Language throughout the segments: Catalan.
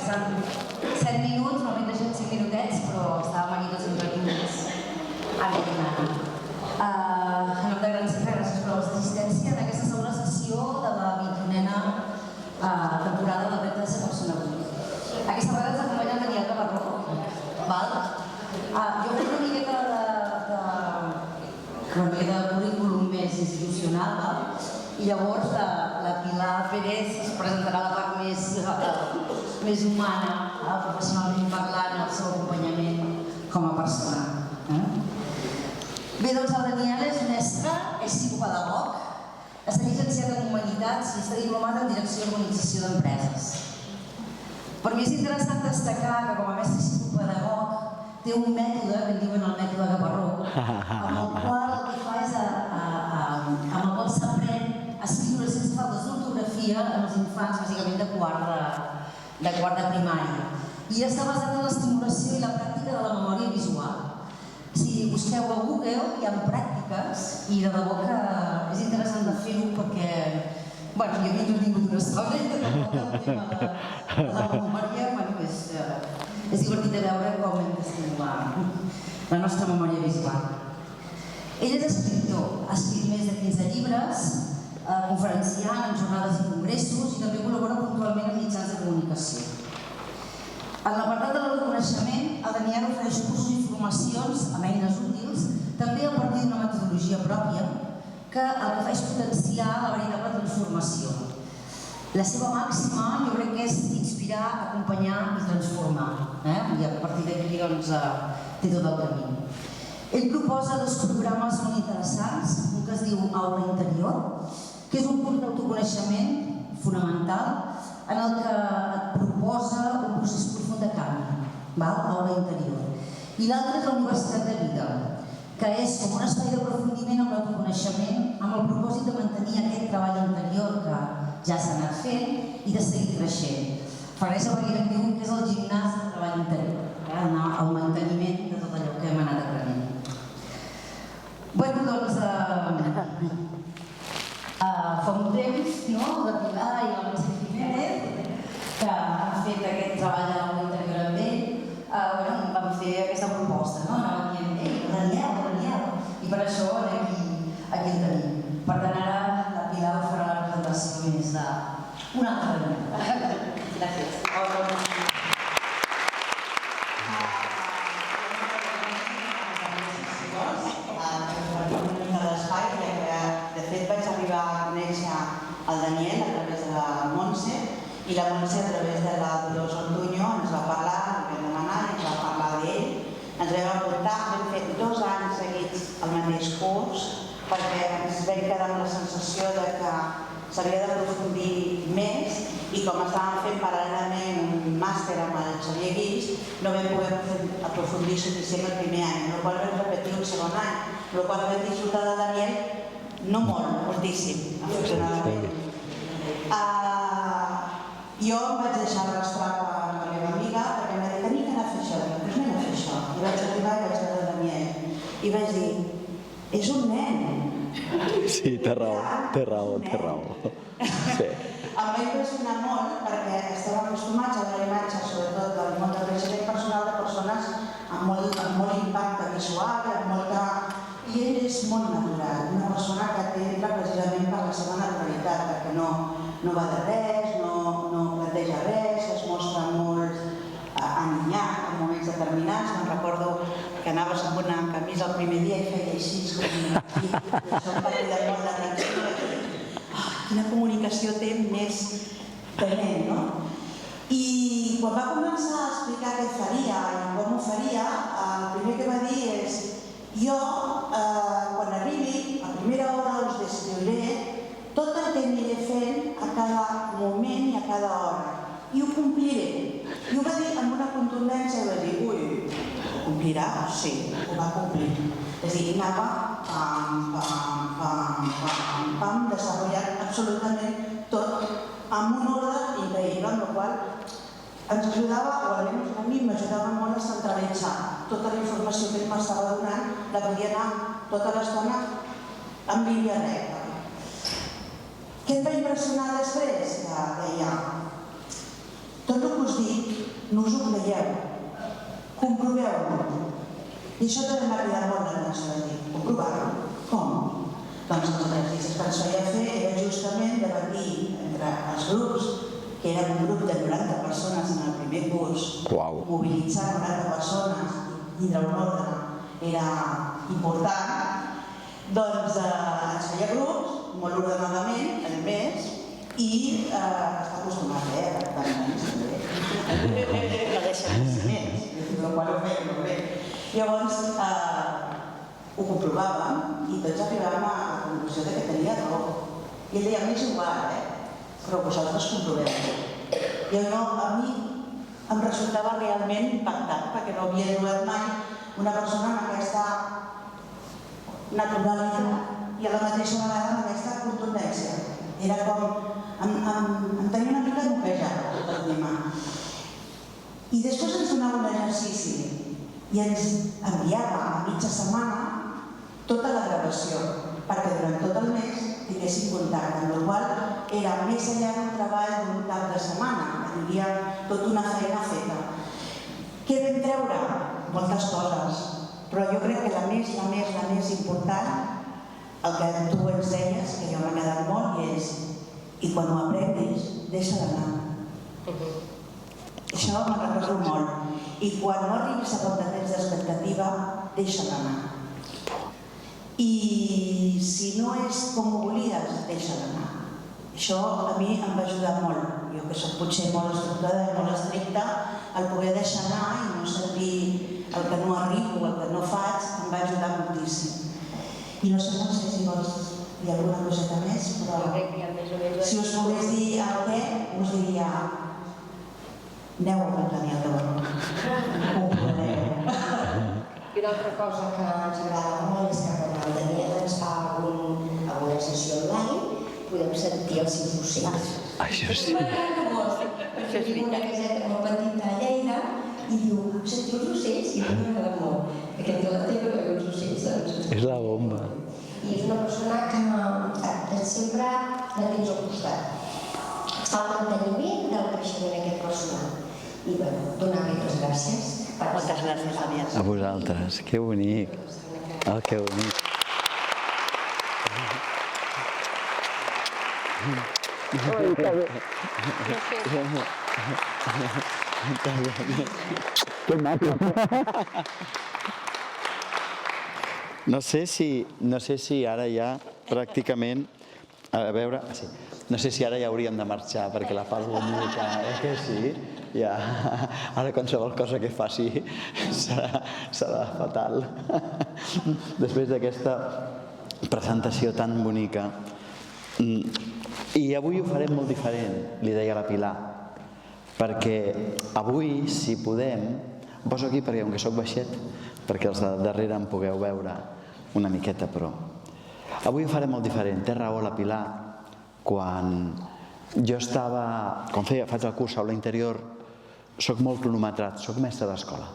resten 7 minuts, no m'he deixat 5 minutets, però estàvem aquí tots entretinguts. Ara i nada. En nom de grans gràcies per la vostra assistència en aquesta segona sessió de la 21a temporada del repte de ser persona avui. Aquesta vegada ens acompanya el Daniel Gavarró. Jo crec una miqueta de currículum més institucional, i llavors la Pilar Pérez es presentarà la part més humana, professionalment parlant, el seu acompanyament com a persona. Bé, doncs el Daniel és mestre, és psicopedagog, està llicenciat en Humanitats i està diplomat en Direcció i Organització d'Empreses. Per mi és interessant destacar que com a mestre psicopedagog té un mètode, que en diuen el mètode Gavarró, amb el qual el que fa és amb el qual s'aprèn a escriure sense faltes d'ortografia en els infants, bàsicament de quart de primària. I està basat en l'estimulació i la pràctica de la memòria visual. Si busqueu a Google hi ha pràctiques i de debò que és interessant de fer-ho perquè jo he tingut una estona i el tema de la memòria és divertit de veure com hem d'estimular la nostra memòria visual. Ell és escriptor, ha escrit més de 15 llibres, conferenciant en jornades i congressos i també col·labora puntualment en mitjans de comunicació. En l'apartat de l'autoconeixement, el Daniel ofereix cursos i formacions amb eines útils, també a partir d'una metodologia pròpia, que el que fa és potenciar la veritable transformació. La seva màxima, jo crec que és inspirar, acompanyar i transformar. I a partir d'aquí té tot el camí. Ell proposa 2 programes molt interessants, un que es diu Aula Interior, que és un curs d'autoconeixement fonamental en el que et proposa un procés profund de canvi, Aula Interior. I l'altre és la Universitat de Vida, que és com un espai d'aprofundiment amb l'autoconeixement amb el propòsit de mantenir aquest treball interior que ja s'ha anat fent i de seguir creixent. Farés el que diuen que és el gimnàs del treball interior, anar al manteniment de tot allò que hem anat aprenent. Fa un temps, la Pilar i el José Jiménez, que han fet aquest treball de l'aula interior amb ell, vam fer aquesta proposta, anàvem dient, ei, Daniel, i per això aquí el tenim. Per tant, ara la Pilar us farà la presentació més d'una altra manera. Gràcies. El Daniel a través de la Montse i la Montse a través de la Dolors Ortuño ens va parlar, ens vam demanar i ens va parlar d'ell. Ens vam apuntar, vam fer 2 anys seguits el mateix curs perquè ens vam quedar amb la sensació que s'havia d'aprofundir més i com estàvem fent paral·lelament un màster amb el Xavier Guix no vam poder aprofundir suficient el primer any, el qual vam repetir el segon any, el qual vam disfrutar de Daniel no molt, moltíssim, afortunadament. Jo em vaig deixar arrastrar per la meva amiga perquè em va dir, tenia que anar a fer això, doncs anem a fer això. I vaig arribar i vaig veure Daniel. I vaig dir, és un nen. Sí, té raó. Em va impressionar molt perquè estàvem acostumats a veure imatges, sobretot del món del creixement personal, de persones amb molt impacte visual, i ell és molt natural, una persona que entra precisament per la seva naturalitat, perquè no va de res, no planteja res, es mostra molt allunyat en moments determinats. Me'n recordo que anaves amb una camisa el primer dia i feia així, com aquí, això em va cridar molt l'atenció. Quina comunicació té més tenent, no? I quan va començar a explicar què faria i com ho faria, el primer que va dir és jo, quan arribi, a primera hora us descriuré tot el que aniré fent a cada moment i a cada hora. I ho compliré. I ho va dir amb una contundència i va dir, ui, ho complirà? Sí, ho va complir. És a dir, anava pam, desenvolupant absolutament tot amb un ordre increïble, amb la qual ens ajudava, o almenys a mi m'ajudava molt a centralitzar tota la informació que ell m'estava donant, la podia anar tota l'estona en línia recta. Què em va impressionar després? Que deia, tot el que us dic no us ho creieu, comproveu-ho. I això també m'ha cridat molt l'atenció de dir, comprovar-ho? Com? Doncs els exercicis que ens feia fer era justament debatir entre els grups, que era un grup de 90 persones en el primer curs, mobilitzar 90 persones, tindre un ordre era important, doncs ens feia grups, molt ordenadament, a més, i està acostumat, permanents també. No deixa més, però quan ho fem, no ho fem. Llavors, ho comprovàvem i tots arribàvem a la conclusió que tenia raó. I ell deia, a mi és igual, però vosaltres comproveu. I a mi em resultava realment impactant, perquè no havia trobat mai una persona amb aquesta naturalitat i a la mateixa vegada amb aquesta contundència. Era com... em tenia una mica noquejada per dir-me. I després ens donava un exercici i ens enviava a mitja setmana tota la gravació, perquè durant tot el mes tinguéssim contacte, amb la qual era més enllà d'un treball d'un cap de setmana, hi havia tota una feina feta. Què vam treure? Moltes coses, però jo crec que la més important, el que tu ens deies, que jo m'ha quedat molt, i és i quan ho aprenguis, deixa d'anar. Això me'n recordo molt. I quan no arribis a bon de temps d'expectativa, deixa d'anar. I si no és com ho volies, deixa d'anar. Això a mi em va ajudar molt. Jo que soc potser molt estructurada i molt estricta, el poder deixar anar i no sentir el que no arribo, el que no faig, em va ajudar moltíssim. I no sé si vols dir alguna coseta més, però si us pogués dir el què, us diria aneu a mantenir el debat. Ho podeu. I una altra cosa que ens agrada molt és que quan el Daniel ens fa alguna sessió online podem sentir els seus ocells. Això sí. Perquè viu una caseta molt petita a Lleida i diu, sentiu els ocells? I a mi m'agrada molt. Perquè té la teva veu els ocells. És la bomba. I és una persona que sempre la tens al costat. Fa el manteniment del creixement aquest personal. I bueno, donar-li les gràcies. Moltes gràcies, Daniel. A vosaltres. Que bonic. Oh, que bonic. Que maco. No sé si ara ja pràcticament, a veure, sí. No sé si ara ja hauríem de marxar perquè la part bonica, que sí? Ja, ara qualsevol cosa que faci serà fatal. Després d'aquesta presentació tan bonica. I avui ho farem molt diferent, li deia la Pilar, perquè avui, si podem, em poso aquí perquè, com que soc baixet, perquè els de darrere em pugueu veure una miqueta, però avui ho farem molt diferent. Té raó la Pilar, quan jo estava, faig el curs aula interior, soc molt cronometrat, soc mestre d'escola.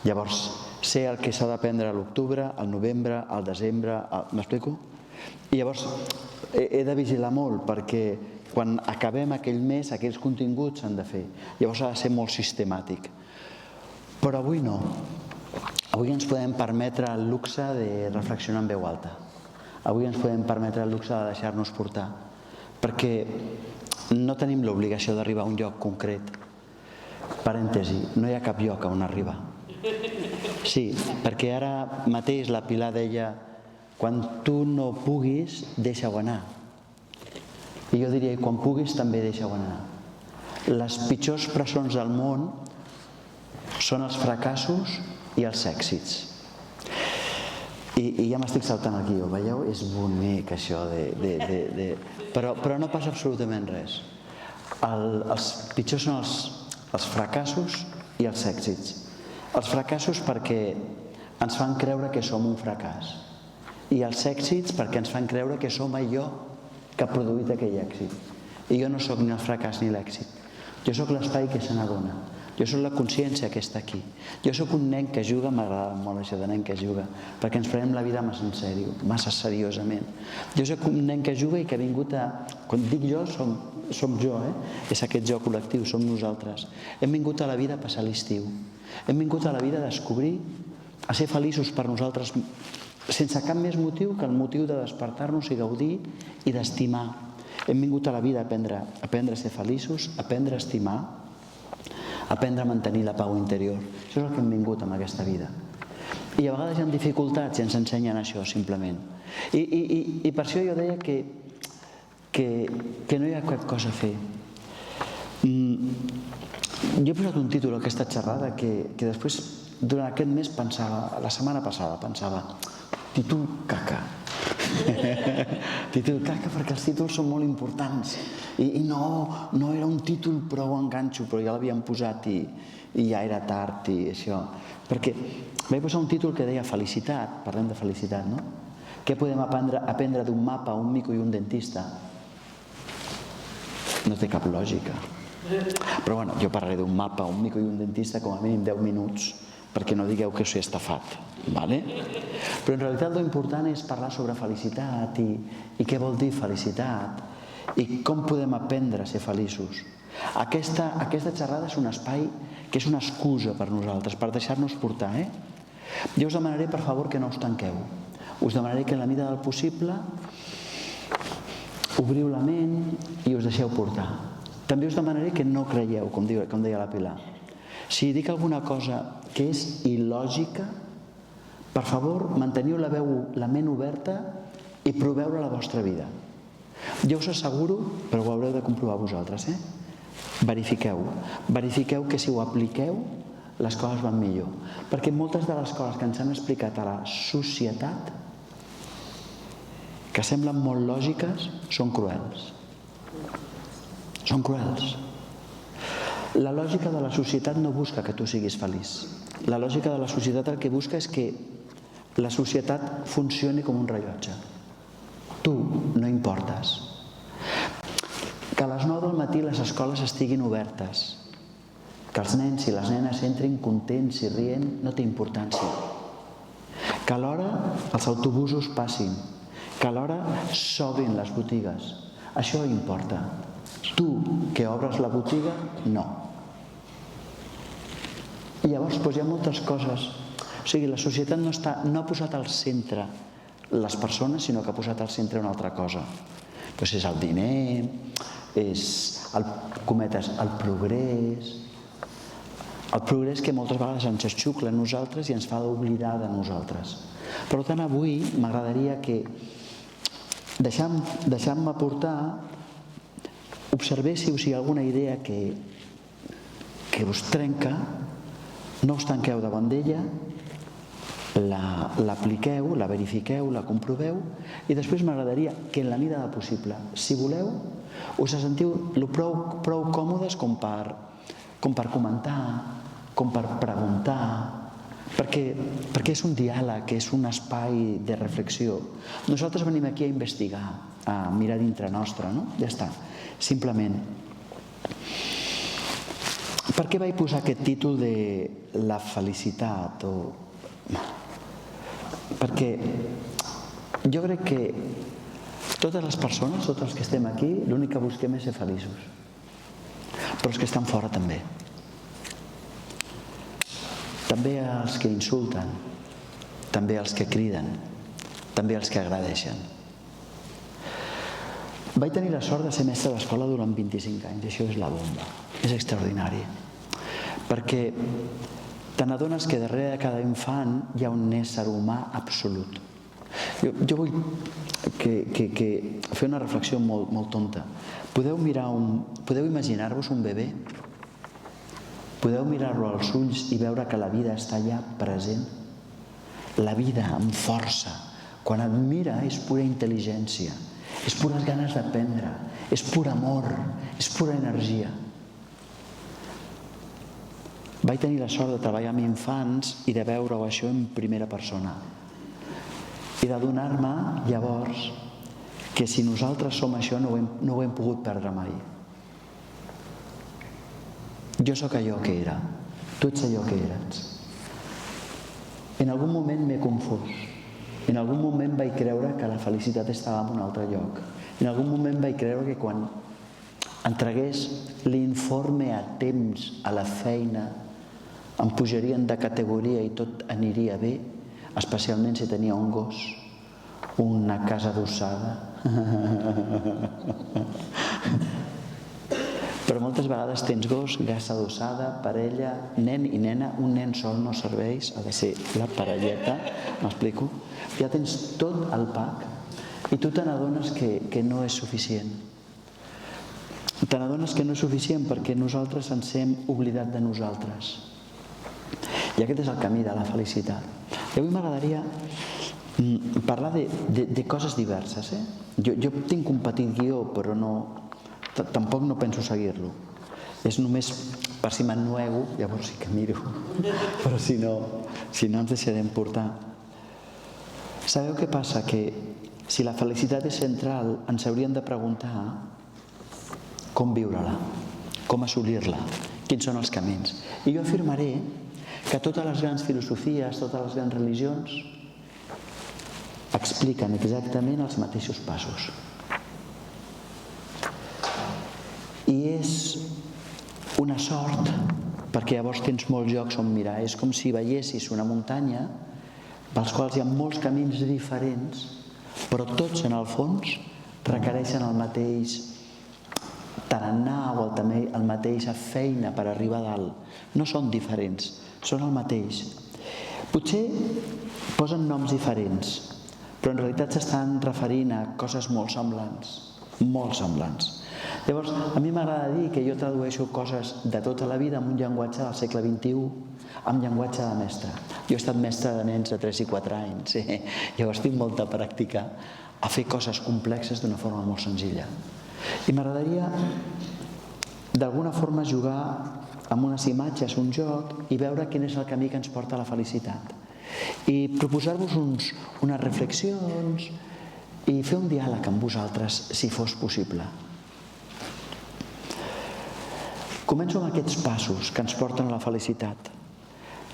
Llavors, sé el que s'ha d'aprendre a l'octubre, al novembre, al desembre, m'explico? I llavors he de vigilar molt perquè quan acabem aquell mes, aquells continguts s'han de fer. Llavors ha de ser molt sistemàtic. Però avui no. Avui ens podem permetre el luxe de reflexionar en veu alta. Avui ens podem permetre el luxe de deixar-nos portar, perquè no tenim l'obligació d'arribar a un lloc concret. Parèntesi, no hi ha cap lloc on arribar. Sí, perquè ara mateix la Pilar deia quan tu no puguis, deixa-ho anar. I jo diria, quan puguis també deixa-ho anar. Les pitjors presons del món són els fracassos i els èxits. I ja m'estic saltant aquí, ho veieu? És bonic això Però no passa absolutament res. Els pitjors són els fracassos i els èxits. Els fracassos perquè ens fan creure que som un fracàs. I els èxits perquè ens fan creure que som allò que ha produït aquell èxit. I jo no sóc ni el fracàs ni l'èxit. Jo sóc l'espai que se n'adona. Jo soc la consciència que està aquí. Jo sóc un nen que juga, m'agrada molt això de nen que juga, perquè ens prenem la vida massa en sèrio, massa seriosament. Jo sóc un nen que juga i que ha vingut a... Quan dic jo, som jo, és aquest jo col·lectiu, som nosaltres. Hem vingut a la vida a passar l'estiu. Hem vingut a la vida a descobrir, a ser feliços per nosaltres, sense cap més motiu que el motiu de despertar-nos i gaudir i d'estimar. Hem vingut a la vida a aprendre a ser feliços, a aprendre a estimar, a aprendre a mantenir la pau interior. Això és el que hem vingut amb aquesta vida. I a vegades hi ha dificultats i ens ensenyen això, simplement. I per això jo deia que no hi ha cap cosa a fer. Jo he posat un títol a aquesta xerrada que després, durant aquest mes, pensava, la setmana passada, pensava, títol caca. Títol caca perquè els títols són molt importants i no era un títol prou enganxo, però ja l'havíem posat i ja era tard i això, perquè vaig posar un títol que deia felicitat, parlem de felicitat, no? Què podem aprendre d'un mapa, un mico i un dentista? No té cap lògica, però bueno, jo parlaré d'un mapa, un mico i un dentista com a mínim 10 minuts perquè no digueu que us he estafat, vale? Però en realitat l'important és parlar sobre felicitat i què vol dir felicitat i com podem aprendre a ser feliços. Aquesta xerrada és un espai que és una excusa per nosaltres, per deixar-nos portar. Jo us demanaré, per favor, que no us tanqueu. Us demanaré que en la mida del possible obriu la ment i us deixeu portar. També us demanaré que no creieu, com deia la Pilar. Si dic alguna cosa que és il·lògica, per favor, manteniu la ment oberta i proveu-la a la vostra vida. Jo us asseguro, però ho haureu de comprovar vosaltres, verifiqueu que si ho apliqueu les coses van millor. Perquè moltes de les coses que ens han explicat a la societat, que semblen molt lògiques, són cruels. Són cruels. La lògica de la societat no busca que tu siguis feliç. La lògica de la societat el que busca és que la societat funcioni com un rellotge. Tu no importes. Que a les 9 del matí les escoles estiguin obertes, que els nens i les nenes entrin contents i rient, no té importància. Que alhora els autobusos passin, que alhora s'obrin les botigues. Això importa. Tu, que obres la botiga, no. I llavors hi ha moltes coses. O sigui, la societat no ha posat al centre les persones, sinó que ha posat al centre una altra cosa. Doncs és el diner, és el progrés. El progrés que moltes vegades ens xucla a nosaltres i ens fa oblidar de nosaltres. Per tant, avui m'agradaria que, deixant-me portar, observéssiu si hi ha alguna idea que us trenca, no us tanqueu davant d'ella, l'apliqueu, la verifiqueu, la comproveu i després m'agradaria que en la mida del possible, si voleu, us sentiu prou còmodes com per comentar, com per preguntar, perquè és un diàleg, és un espai de reflexió. Nosaltres venim aquí a investigar, a mirar dintre nostre, no? Ja està, simplement. Per què vaig posar aquest títol de la felicitat? Perquè jo crec que totes les persones, tots els que estem aquí, l'únic que busquem és ser feliços. Però els que estan fora també. També els que insulten, també els que criden, també els que agradeixen. Vaig tenir la sort de ser mestre d'escola durant 25 anys, i això és la bomba, és extraordinari. Perquè te n'adones que darrere de cada infant hi ha un ésser humà absolut. Jo vull fer una reflexió molt tonta. Podeu imaginar-vos un bebè? Podeu mirar-lo als ulls i veure que la vida està allà present? La vida amb força. Quan et mira és pura intel·ligència, és pures ganes d'aprendre, és pur amor, és pura energia. Vaig tenir la sort de treballar amb infants i de veure-ho això en primera persona. I d'adonar-me, llavors, que si nosaltres som això no ho hem pogut perdre mai. jo sóc allò que era, tu ets allò que eres. En algun moment m'he confós. En algun moment vaig creure que la felicitat estava en un altre lloc. En algun moment vaig creure que quan entregués l'informe a temps a la feina em pujarien de categoria i tot aniria bé, especialment si tenia un gos, una casa adossada. Però moltes vegades tens gos, casa adossada, parella, nen i nena. Un nen sol no serveix, ha de ser la parelleta, m'explico? Ja tens tot el pack i tu te n'adones que no és suficient. Te n'adones que no és suficient perquè nosaltres ens hem oblidat de nosaltres. I aquest és el camí de la felicitat. I avui m'agradaria parlar de coses diverses. Jo tinc un petit guió, però tampoc no penso seguir-lo. És només per si m'ennuego, llavors sí que miro, però si no ens deixarem portar. Sabeu què passa? Que si la felicitat és central, ens hauríem de preguntar com viure-la, com assolir-la, quins són els camins. I jo afirmaré que totes les grans filosofies, totes les grans religions expliquen exactament els mateixos passos. I és una sort, perquè llavors tens molts llocs on mirar. És com si veiessis una muntanya pels quals hi ha molts camins diferents, però tots en el fons requereixen el mateix tarannà o el mateixa feina per arribar a dalt. No són diferents, són el mateix. Potser posen noms diferents, però en realitat s'estan referint a coses molt semblants, molt semblants. Llavors, a mi m'agrada dir que jo tradueixo coses de tota la vida en un llenguatge del segle XXI, amb llenguatge de mestre. Jo he estat mestre de nens de 3 i 4 anys, llavors tinc molta pràctica a fer coses complexes d'una forma molt senzilla. I m'agradaria d'alguna forma jugar amb unes imatges, un joc, i veure quin és el camí que ens porta a la felicitat. I proposar-vos unes reflexions i fer un diàleg amb vosaltres, si fos possible. Començo amb aquests passos que ens porten a la felicitat.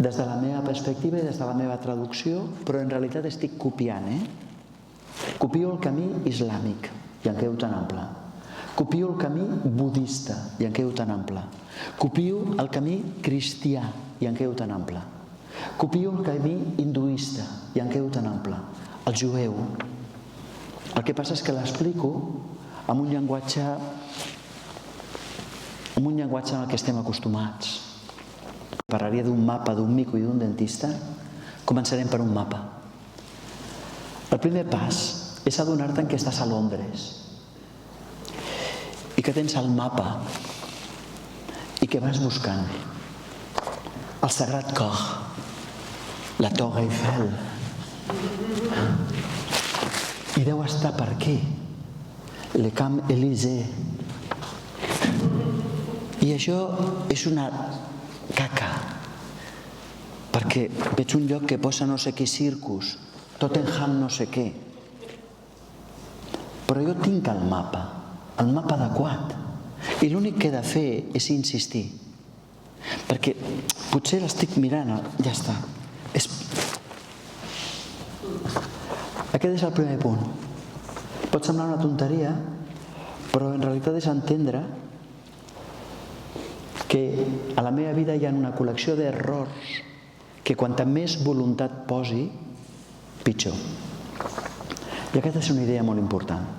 Des de la meva perspectiva i des de la meva traducció, però en realitat estic copiant. Copio el camí islàmic, i en quedo tan ample. Copio el camí budista, i en quedo tan ample. Copio el camí cristià, i en quedo tan ample. Copio el camí hinduista, i en quedo tan ample. El jueu. El que passa és que l'explico amb un llenguatge en el que estem acostumats. Parlaria d'un mapa, d'un mico i d'un dentista. Començarem per un mapa. El primer pas és adonar-te que estàs a Londres i que tens el mapa i que vas buscant el Sagrat Cor, la Torre Eiffel. I deu estar per aquí, le Camp Élysée. I això és una caca, perquè veig un lloc que posa no sé què circus, Tottenham no sé què. Però jo tinc el mapa adequat, i l'únic que he de fer és insistir, perquè potser l'estic mirant, ja està. Aquest és el primer punt. Pot semblar una tonteria, però en realitat és entendre que a la meva vida hi ha una col·lecció d'errors que quanta més voluntat posi, pitjor. I aquesta és una idea molt important.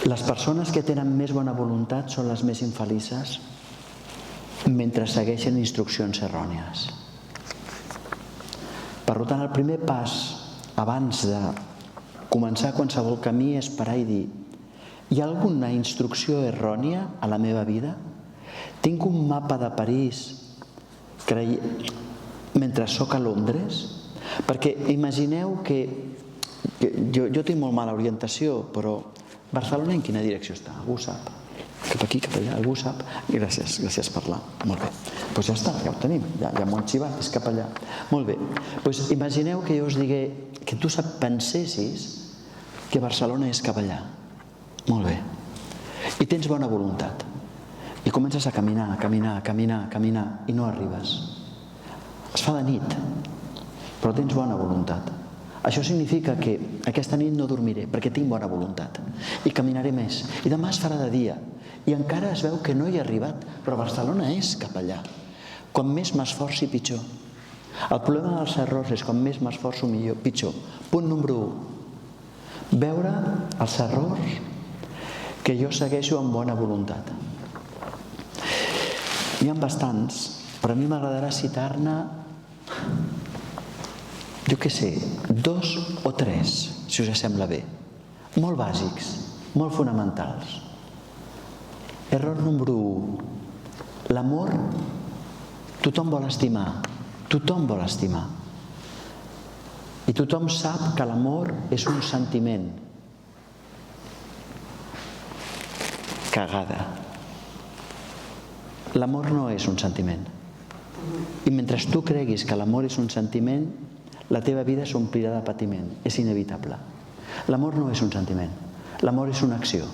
Les persones que tenen més bona voluntat són les més infelices mentre segueixen instruccions errònies. Per tant, el primer pas abans de començar qualsevol camí és parar i dir: hi ha alguna instrucció errònia a la meva vida? Tinc un mapa de París mentre soc a Londres? Perquè imagineu que jo tinc molt mala orientació, però Barcelona en quina direcció està? Algú sap? Cap aquí, cap allà, algú sap? Gràcies per parlar. Molt bé. Doncs ja està, ja ho tenim, ja m'ho han xivat, és cap allà. Molt bé. Doncs imagineu que jo us digué que tu pensessis que Barcelona és cap allà. Molt bé. I tens bona voluntat. I comences a caminar, i no arribes. Es fa de nit, però tens bona voluntat. Això significa que aquesta nit no dormiré perquè tinc bona voluntat i caminaré més. I demà es farà de dia i encara es veu que no hi he arribat, però Barcelona és cap allà. Quan més m'esforci, pitjor. El problema dels errors és quan més m'esforço, pitjor. Punt número 1. Veure els errors que jo segueixo amb bona voluntat. N'hi ha bastants, però a mi m'agradarà citar-ne, jo què sé, 2 o 3, si us sembla bé. Molt bàsics, molt fonamentals. Error número 1. L'amor, tothom vol estimar. Tothom vol estimar. I tothom sap que l'amor és un sentiment. Cagada. L'amor no és un sentiment. I mentre tu creguis que l'amor és un sentiment, la teva vida s'omplirà de patiment. És inevitable. L'amor no és un sentiment. L'amor és una acció.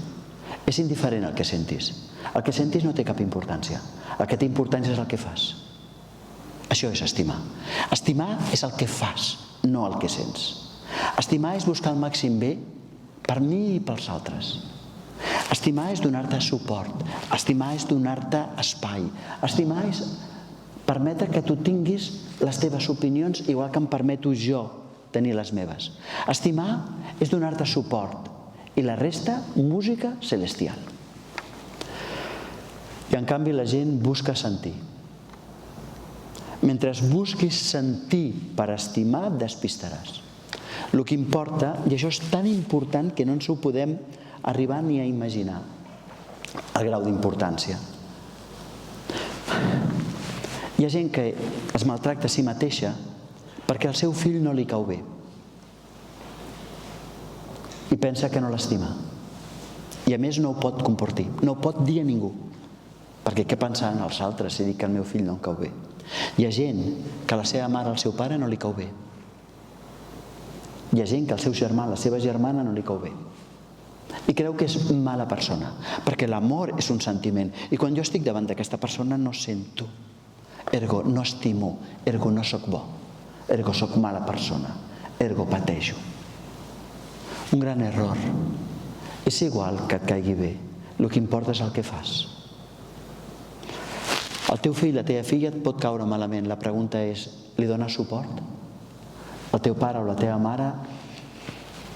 És indiferent el que sentis. El que sentis no té cap importància. El que té importància és el que fas. Això és estimar. Estimar és el que fas, no el que sents. Estimar és buscar el màxim bé per mi i pels altres. Estimar és donar-te suport. Estimar és donar-te espai. Estimar és permetre que tu tinguis les teves opinions igual que em permeto jo tenir les meves. Estimar és donar-te suport i la resta, música celestial. I en canvi la gent busca sentir. Mentre busquis sentir per estimar, et despistaràs. El que importa, i això és tan important que no ens ho podem arribar ni a imaginar, el grau d'importància. Hi ha gent que es maltracta a si mateixa perquè al seu fill no li cau bé i pensa que no l'estima. I a més no ho pot compartir, no ho pot dir a ningú, perquè què pensaran els altres si dic que el meu fill no em cau bé? Hi ha gent que a la seva mare, al seu pare, no li cau bé. Hi ha gent que al seu germà, a la seva germana, no li cau bé. I creu que és mala persona, perquè l'amor és un sentiment. I quan jo estic davant d'aquesta persona no sento, ergo no estimo, ergo no soc bo, ergo soc mala persona, ergo pateixo. Un gran error. És igual que et caigui bé, el que importa és el que fas. El teu fill, la teva filla et pot caure malament. La pregunta és, li dones suport? El teu pare o la teva mare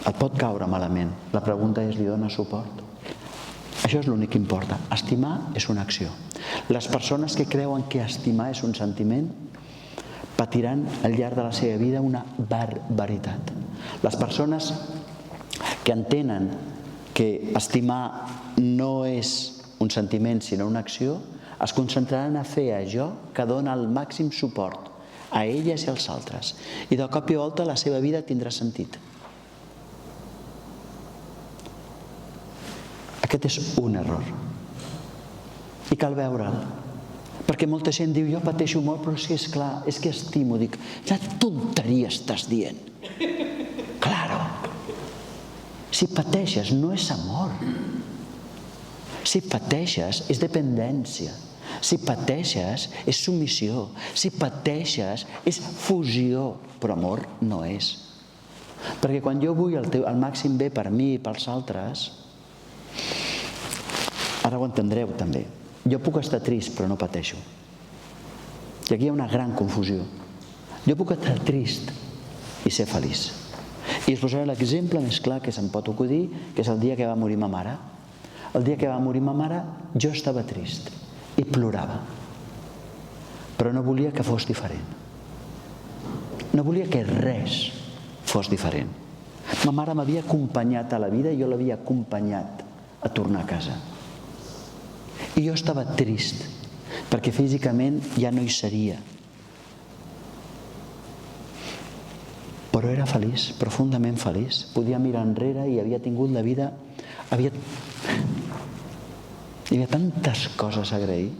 et pot caure malament. La pregunta és, li dones suport? Això és l'únic que importa. Estimar és una acció. Les persones que creuen que estimar és un sentiment patiran al llarg de la seva vida una barbaritat. Les persones que entenen que estimar no és un sentiment sinó una acció es concentraran a fer allò que dona el màxim suport a elles i als altres. I de cop i volta la seva vida tindrà sentit. Aquest és un error. I cal veure'l. Perquè molta gent diu, jo pateixo molt, però sí, és clar, és que estimo. Dic, ja tonteria estàs dient. Claro. Si pateixes no és amor. Si pateixes és dependència. Si pateixes és submissió. Si pateixes és fusió. Però amor no és. Perquè quan jo vull el màxim bé per mi i pels altres, ara ho entendreu també, jo puc estar trist però no pateixo. I aquí hi ha una gran confusió. Jo puc estar trist i ser feliç. I us posaré l'exemple més clar que se'm pot acudir, que és el dia que va morir ma mare. El dia que va morir ma mare jo estava trist i plorava, però no volia que fos diferent. No volia que res fos diferent. Ma mare m'havia acompanyat a la vida i jo l'havia acompanyat a tornar a casa. I jo estava trist perquè físicament ja no hi seria. Però era feliç, profundament feliç. Podia mirar enrere i havia tingut la vida... Hi havia tantes coses a agrair.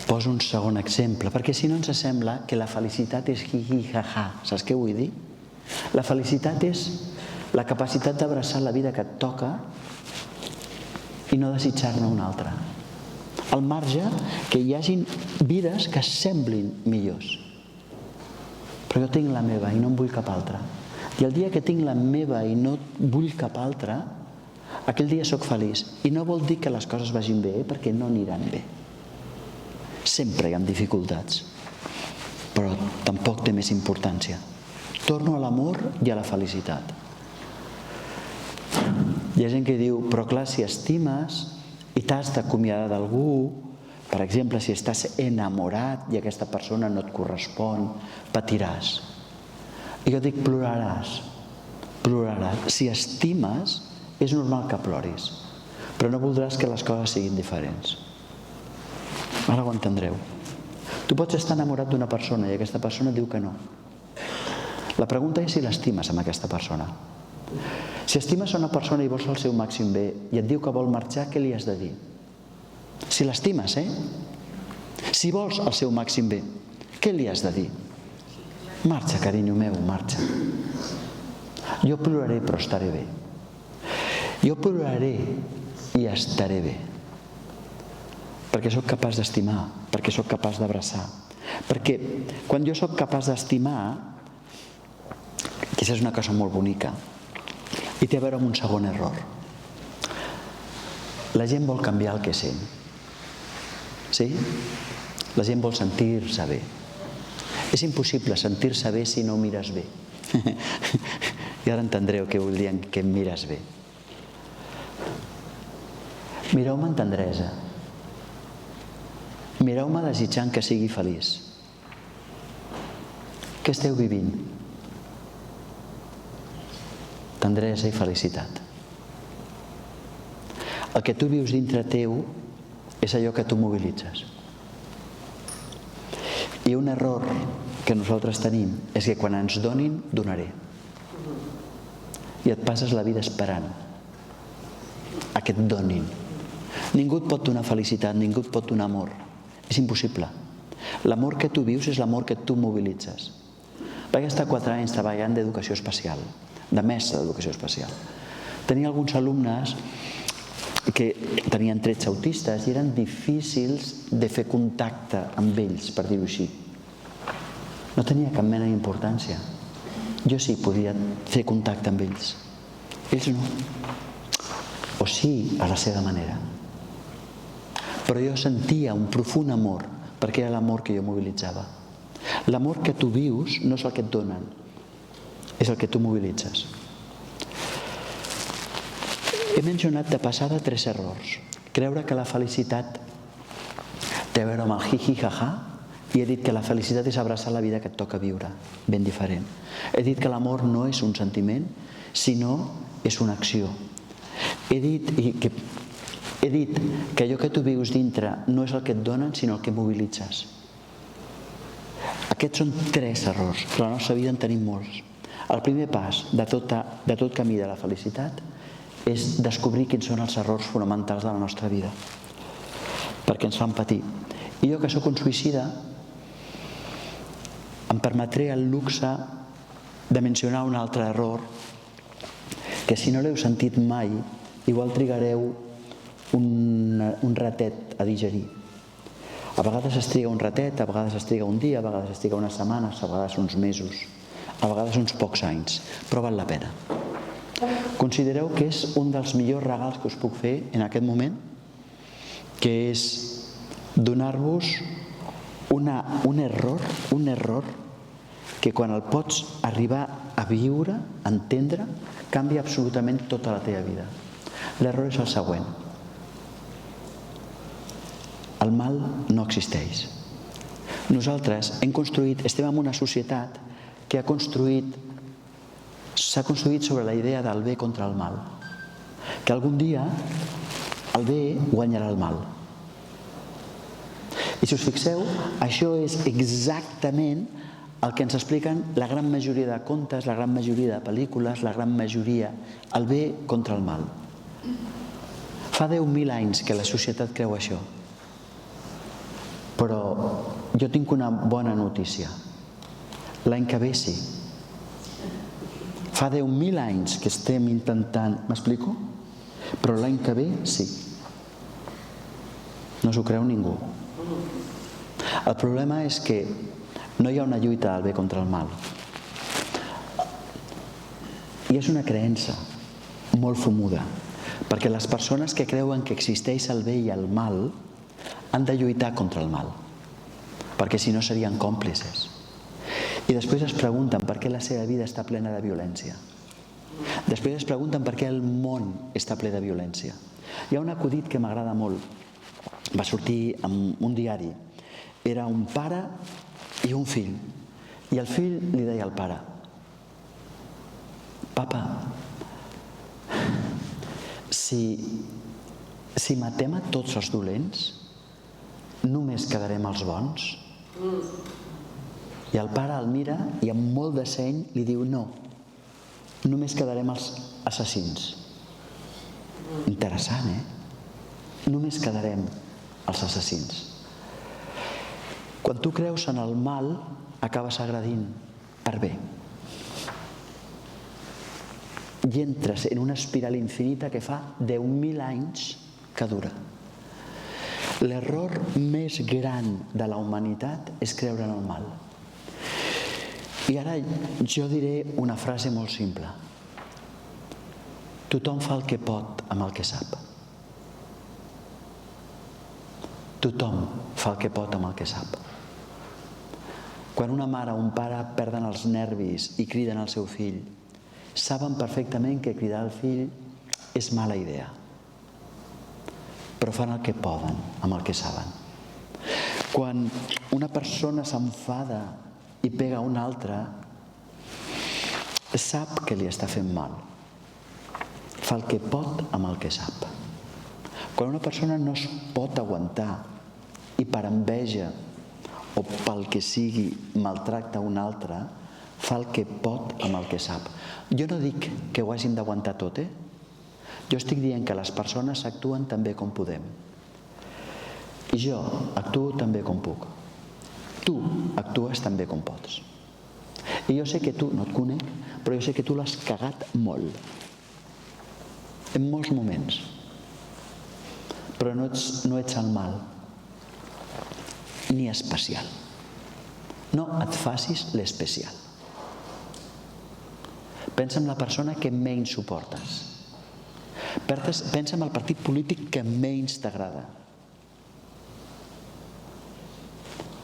Poso un segon exemple, perquè si no ens sembla que la felicitat és hi-hi, ha-ha. Saps què vull dir? La felicitat és La capacitat d'abraçar la vida que et toca i no desitjar-ne una altra. Al marge que hi hagin vides que semblin millors. Però jo tinc la meva i no en vull cap altra. I el dia que tinc la meva i no vull cap altra, aquell dia sóc feliç. I no vol dir que les coses vagin bé, perquè no aniran bé. Sempre hi ha dificultats, però tampoc té més importància. Torno a l'amor i a la felicitat. Hi ha gent que diu, però clar, si estimes i t'has d'acomiadar d'algú, per exemple, si estàs enamorat i aquesta persona no et correspon, patiràs. I jo dic, ploraràs. Si estimes, és normal que ploris, però no voldràs que les coses siguin diferents. Ara ho entendreu. Tu pots estar enamorat d'una persona i aquesta persona diu que no. La pregunta és si l'estimes amb aquesta persona. Si estimes una persona i vols el seu màxim bé i et diu que vol marxar, què li has de dir? Si l'estimes, Si vols el seu màxim bé, què li has de dir? Marxa, carinyo meu, marxa. Jo ploraré, però estaré bé. Jo ploraré i estaré bé. Perquè sóc capaç d'estimar, perquè sóc capaç d'abraçar. Perquè quan jo sóc capaç d'estimar, aquesta és una cosa molt bonica, i té a veure amb un segon error. La gent vol canviar el que sent. Sí? La gent vol sentir-se bé. És impossible sentir-se bé si no mires bé. I ara entendreu què vull dir que em mires bé. Mireu-me amb tendresa. Mireu-me desitjant que sigui feliç. Què esteu vivint? Tendresa i felicitat. El que tu vius dintre teu és allò que tu mobilitzes. I un error que nosaltres tenim és que quan ens donin, donaré. I et passes la vida esperant a que et donin. Ningú et pot donar felicitat, ningú et pot donar amor. És impossible. L'amor que tu vius és l'amor que tu mobilitzes. Vaig estar 4 anys treballant d'educació especial, de mestre d'educació especial. Tenia alguns alumnes que tenien trets autistes i eren difícils de fer contacte amb ells, per dir-ho així. No tenia cap mena d'importància. Jo sí podia fer contacte amb ells. Ells no. O sí, a la seva manera. Però jo sentia un profund amor, perquè era l'amor que jo mobilitzava. L'amor que tu vius no és el que et donen, és el que tu mobilitzes. He mencionat de passada 3 errors. Creure que la felicitat té a veure amb el hi-hi-ha-ha, i he dit que la felicitat és abraçar la vida que et toca viure, ben diferent. He dit que l'amor no és un sentiment, sinó és una acció. He dit que allò que tu vius dintre no és el que et donen, sinó el que mobilitzes. Aquests són 3 errors, però a la nostra vida en tenim molts. El primer pas de tot camí de la felicitat és descobrir quins són els errors fonamentals de la nostra vida, perquè ens fan patir. I jo, que sóc un suïcida, em permetré el luxe de mencionar un altre error que, si no l'heu sentit mai, igual trigareu un ratet a digerir. A vegades es triga un ratet, a vegades es triga un dia, a vegades es triga unes setmanes, a vegades uns mesos, a vegades uns pocs anys, però val la pena. Considereu que és un dels millors regals que us puc fer en aquest moment, que és donar-vos un error que quan el pots arribar a viure, a entendre, canvia absolutament tota la teva vida. L'error és el següent. El mal no existeix. Nosaltres estem en una societat que s'ha construït sobre la idea del bé contra el mal. Que algun dia el bé guanyarà el mal. I si us fixeu, això és exactament el que ens expliquen la gran majoria de contes, la gran majoria de pel·lícules, la gran majoria, el bé contra el mal. Fa 10.000 anys que la societat creu això. Però jo tinc una bona notícia. L'any que ve sí. Fa Fa 10.000 anys que estem intentant... M'explico? Però l'any que ve, sí. No s'ho creu ningú. El problema és que no hi ha una lluita del bé contra el mal. I és una creença molt fumuda, perquè les persones que creuen que existeix el bé i el mal han de lluitar contra el mal, perquè si no serien còmplices. I després es pregunten per què la seva vida està plena de violència. Després es pregunten per què el món està ple de violència. Hi ha un acudit que m'agrada molt. Va sortir en un diari. Era un pare i un fill. I el fill li deia al pare: papa, si matem a tots els dolents, només quedarem els bons? I el pare el mira i amb molt de seny li diu: no, només quedarem els assassins. Interessant, Només quedarem els assassins. Quan tu creus en el mal, acabes agredint per bé. I entres en una espiral infinita que fa 10.000 anys que dura. L'error més gran de la humanitat és creure en el mal. I ara jo diré una frase molt simple. Tothom fa el que pot amb el que sap. Tothom fa el que pot amb el que sap. Quan una mare o un pare perden els nervis i criden al seu fill, saben perfectament que cridar al fill és mala idea. Però fan el que poden amb el que saben. Quan una persona s'enfada i pega a una altra, sap que li està fent mal. Fa el que pot amb el que sap. Quan una persona no es pot aguantar i per enveja o pel que sigui maltracta una altra, fa el que pot amb el que sap. Jo no dic que ho hàgim d'aguantar tot, Jo estic dient que les persones actuen també com podem. I jo actuo també com puc. Tu actues també com pots. I jo sé que tu, no et conec, però jo sé que tu l'has cagat molt. En molts moments. Però no ets el mal. Ni especial. No et facis l'especial. Pensa en la persona que menys suportes. Pensa en el partit polític que menys t'agrada.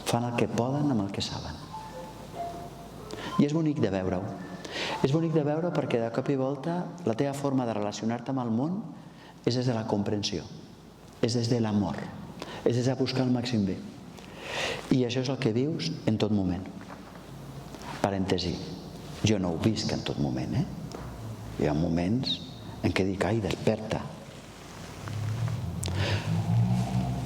Fan el que poden amb el que saben. I és bonic de veure-ho. És bonic de veure perquè de cop i volta la teva forma de relacionar-te amb el món és des de la comprensió, és des de l'amor, és des de buscar el màxim bé. I això és el que vius en tot moment. Parèntesi, jo no ho visc en tot moment, Hi ha moments en què dic: ai, desperta.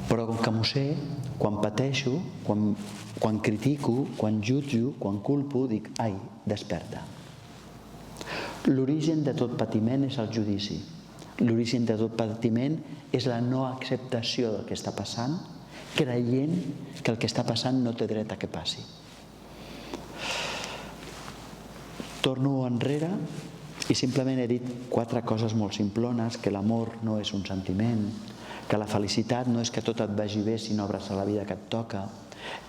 Però com que m'ho sé, quan pateixo, quan critico, quan jutjo, quan culpo, dic: ai, desperta. L'origen de tot patiment és el judici. L'origen de tot patiment és la no acceptació del que està passant, creient que el que està passant no té dret a que passi. Torno enrere i simplement he dit 4 coses molt simplones: que l'amor no és un sentiment, que la felicitat no és que tot et vagi bé si no obres a la vida que et toca.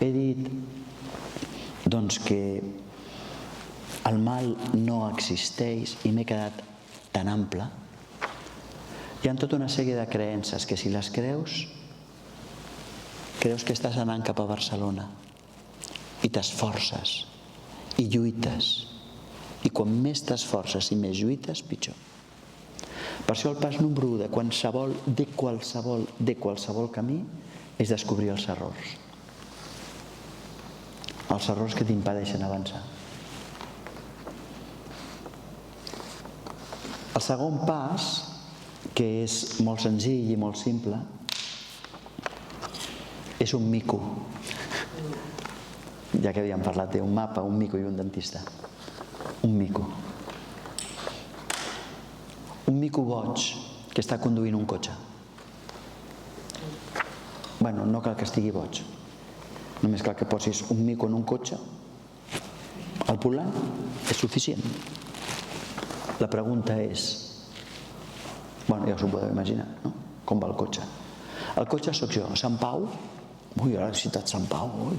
He dit doncs que el mal no existeix i m'he quedat tan ample. Hi ha tota una sèrie de creences que si les creus que estàs anant cap a Barcelona i t'esforces i lluites, i quan més t'esforces i més lluites, pitjor. Per això el pas número 1 de qualsevol camí és descobrir els errors. Els errors que t'impedeixen avançar. El segon pas, que és molt senzill i molt simple, és un mico. Ja que havíem parlat d'un mapa, un mico i un dentista. Un mico. Un mico boig que està conduint un cotxe. Bueno, no cal que estigui boig. Només cal que posis un mico en un cotxe. El volant és suficient. La pregunta és, bueno, ja us ho podeu imaginar, no? Com va el cotxe. El cotxe sóc jo, a Sant Pau. Ui, ara he citat Sant Pau, ui.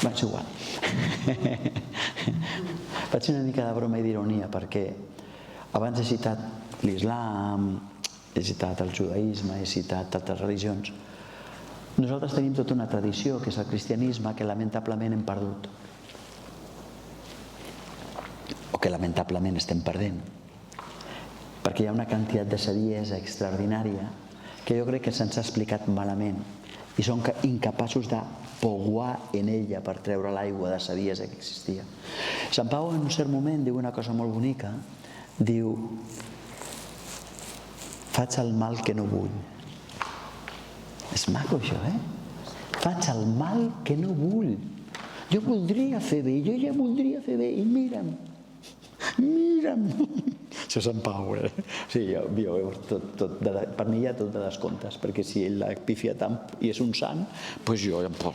Va, és igual. Faig una mica de broma i d'ironia perquè abans he citat l'islam, he citat el judaïsme, he citat altres religions. Nosaltres tenim tota una tradició, que és el cristianisme, que lamentablement hem perdut. O que lamentablement estem perdent. Perquè hi ha una quantitat de saviesa extraordinària que jo crec que se'ns ha explicat malament i són incapaços de pouar en ella per treure l'aigua de saviesa que existia. Sant Pau en un cert moment diu una cosa molt bonica, diu: faig el mal que no vull. És maco això, Faig el mal que no vull. Jo voldria fer bé, jo ja voldria fer bé, i mira'm. Això és Sant Pau, Sí, per mi hi ha tot de descomptes, perquè si ell l'ha pifiat tant i és un sant, doncs jo puc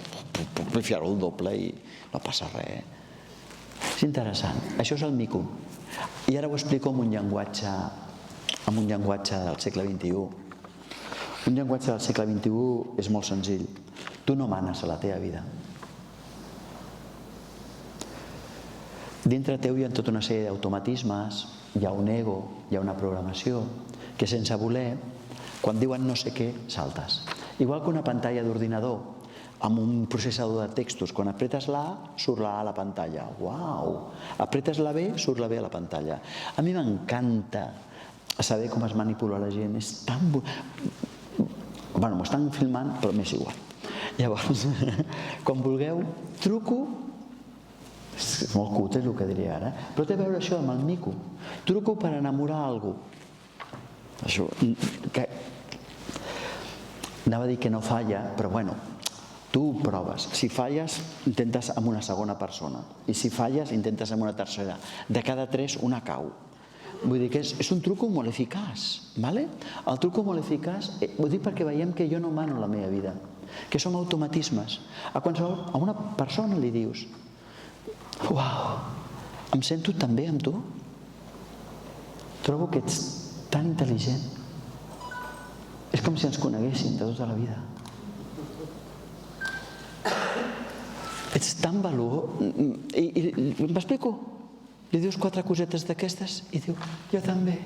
pifiar-ho el doble i no passa res. És interessant. Això és el mico. I ara ho explico amb un llenguatge del segle XXI. Un llenguatge del segle XXI és molt senzill. Tu no manes a la teva vida. Dintre teu hi ha tota una sèrie d'automatismes, hi ha un ego, hi ha una programació, que sense voler, quan diuen no sé què, saltes. Igual que una pantalla d'ordinador, amb un processador de textos, quan apretes la A, surt la A a la pantalla. Uau! Apretes la B, surt la B a la pantalla. A mi m'encanta saber com es manipula la gent. És tan... Bueno, m'ho estan filmant, però m'és igual. Llavors, quan vulgueu, truco. És molt cutre el que diré ara, però té a veure això amb el mico. Truco per enamorar algú. Això, anava a dir que no falla, però bueno, tu proves. Si falles, intentes amb una segona persona. I si falles, intentes amb una tercera. De cada 3, una cau. Vull dir que és un truco molt eficaç. El truco molt eficaç, ho dic perquè veiem que jo no mano la meva vida, que som automatismes. A una persona li dius: uau, em sento tan bé amb tu. Trobo que ets tan intel·ligent. És com si ens coneguéssim de tota la vida. Ets tan valuós. I m'explico. Li dius 4 cosetes d'aquestes i diu: jo també.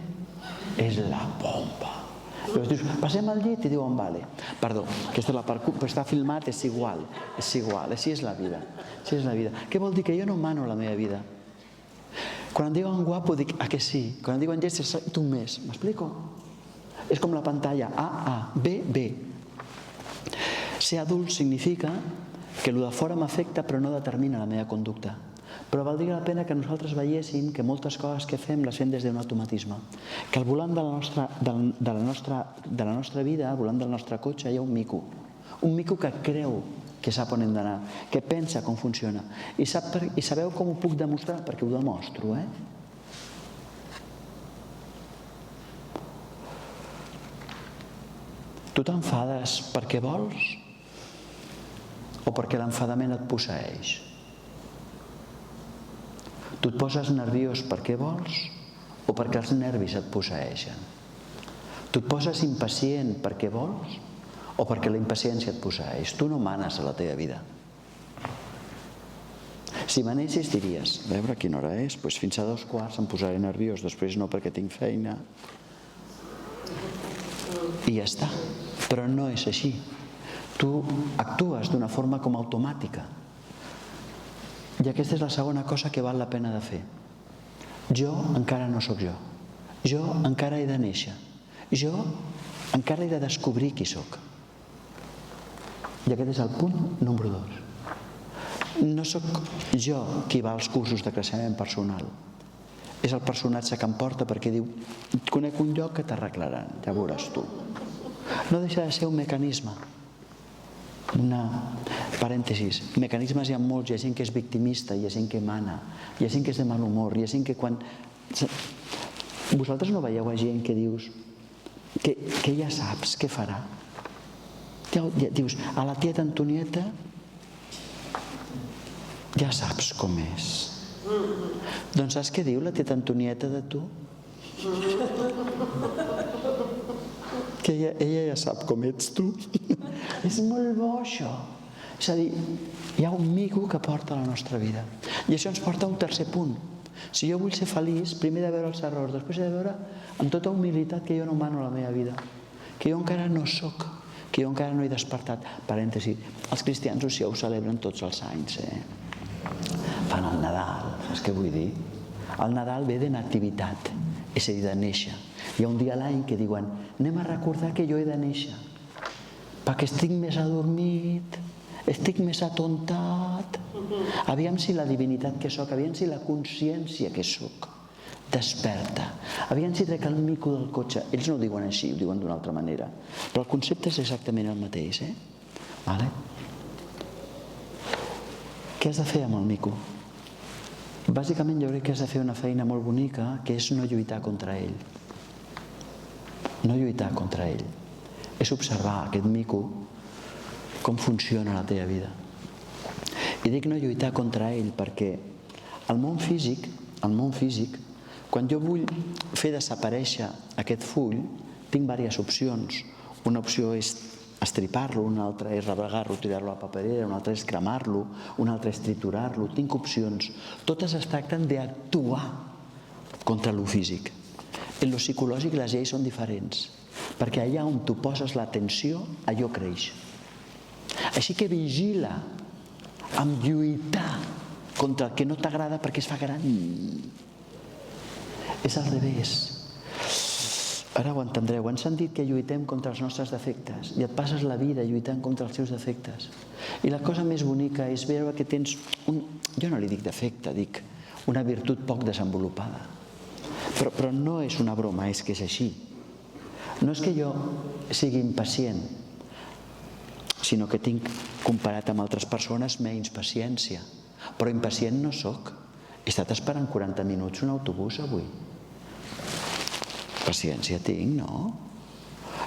És la bomba. Llavors dius: passem al llit? I diuen: vale. Perdó, aquesta és la part, però està filmat, és igual, així és la vida. Què vol dir? Que jo no mano la meva vida. Quan em diuen guapo dic: ah, que sí. Quan em diuen llest, tu més. M'explico? És com la pantalla: A, B, B. Ser adult significa que el de fora m'afecta però no determina la meva conducta. Però valdria la pena que nosaltres veiéssim que moltes coses que fem les fem des d'un automatisme. Que al volant de la nostra vida, al volant del nostre cotxe, hi ha un mico. Un mico que creu que sap on hem d'anar, que pensa com funciona. I sabeu com ho puc demostrar? Perquè ho demostro, Tu t'enfades perquè vols o perquè l'enfadament et posseeix? Tu et poses nerviós perquè vols o perquè els nervis et posseeixen? Tu et poses impacient perquè vols o perquè la impaciència et posseeix? Tu no manes a la teva vida. Si manessis diries: a veure quina hora és, doncs fins a 2:15 em posaré nerviós, després no perquè tinc feina. I ja està. Però no és així. Tu actues d'una forma com automàtica. I aquesta és la segona cosa que val la pena de fer. Jo encara no sóc jo. Jo encara he de néixer. Jo encara he de descobrir qui sóc. I aquest és el punt número 2. No sóc jo qui va als cursos de creixement personal. És el personatge que em porta perquè diu: conec un lloc que t'arreglaran, ja veuràs tu. No deixa de ser un mecanisme. Parèntesis, mecanismes hi ha molts. Hi ha gent que és victimista, hi ha gent que mana, hi ha gent que és de mal humor, hi ha gent que quan... Vosaltres no veieu a gent que dius que ja saps què farà? Dius, a la tieta Antonieta ja saps com és. Doncs saps què diu la tieta Antonieta de tu? Que ella ja sap com ets tu. És molt bo, això. És a dir, hi ha un mico que porta la nostra vida. I això ens porta a un tercer punt. Si jo vull ser feliç, primer he de veure els errors, després he de veure amb tota humilitat que jo no mano la meva vida, que jo encara no sóc, que jo encara no he despertat. Parèntesi, els cristians ho celebren tots els anys, fan el Nadal, saps què vull dir? El Nadal ve de nativitat, és a dir, de néixer. Hi ha un dia a l'any que diuen anem a recordar que jo he de néixer, perquè estic més adormit, estic més atontat. Aviam si la divinitat que sóc, aviam si la consciència que sóc desperta. Aviam si trec el mico del cotxe. Ells no ho diuen així, ho diuen d'una altra manera. Però el concepte és exactament el mateix, Vale? Què has de fer amb el mico? Bàsicament jo crec que has de fer una feina molt bonica, que és no lluitar contra ell. No lluitar contra ell. És observar aquest mico, com funciona la teva vida. I dic no lluitar contra ell perquè al món físic, quan jo vull fer desaparèixer aquest full, tinc diverses opcions. Una opció és estripar-lo, una altra és rebregar-lo, tirar-lo a la paperera, una altra és cremar-lo, una altra és triturar-lo. Tinc opcions. Totes es tracten d'actuar contra lo físic. En lo psicològic les lleis són diferents, perquè allà on tu poses l'atenció, allò creix. Així que vigila amb lluitar contra el que no t'agrada perquè es fa gran. És al revés. Ara ho entendreu. Ens han dit que lluitem contra els nostres defectes i et passes la vida lluitant contra els seus defectes. I la cosa més bonica és veure que tens jo no li dic defecte, dic una virtut poc desenvolupada. Però no és una broma, és que és així. No és que jo sigui impacient, sinó que tinc, comparat amb altres persones, menys paciència. Però impacient no sóc. He estat esperant 40 minuts un autobús avui. Paciència tinc, no?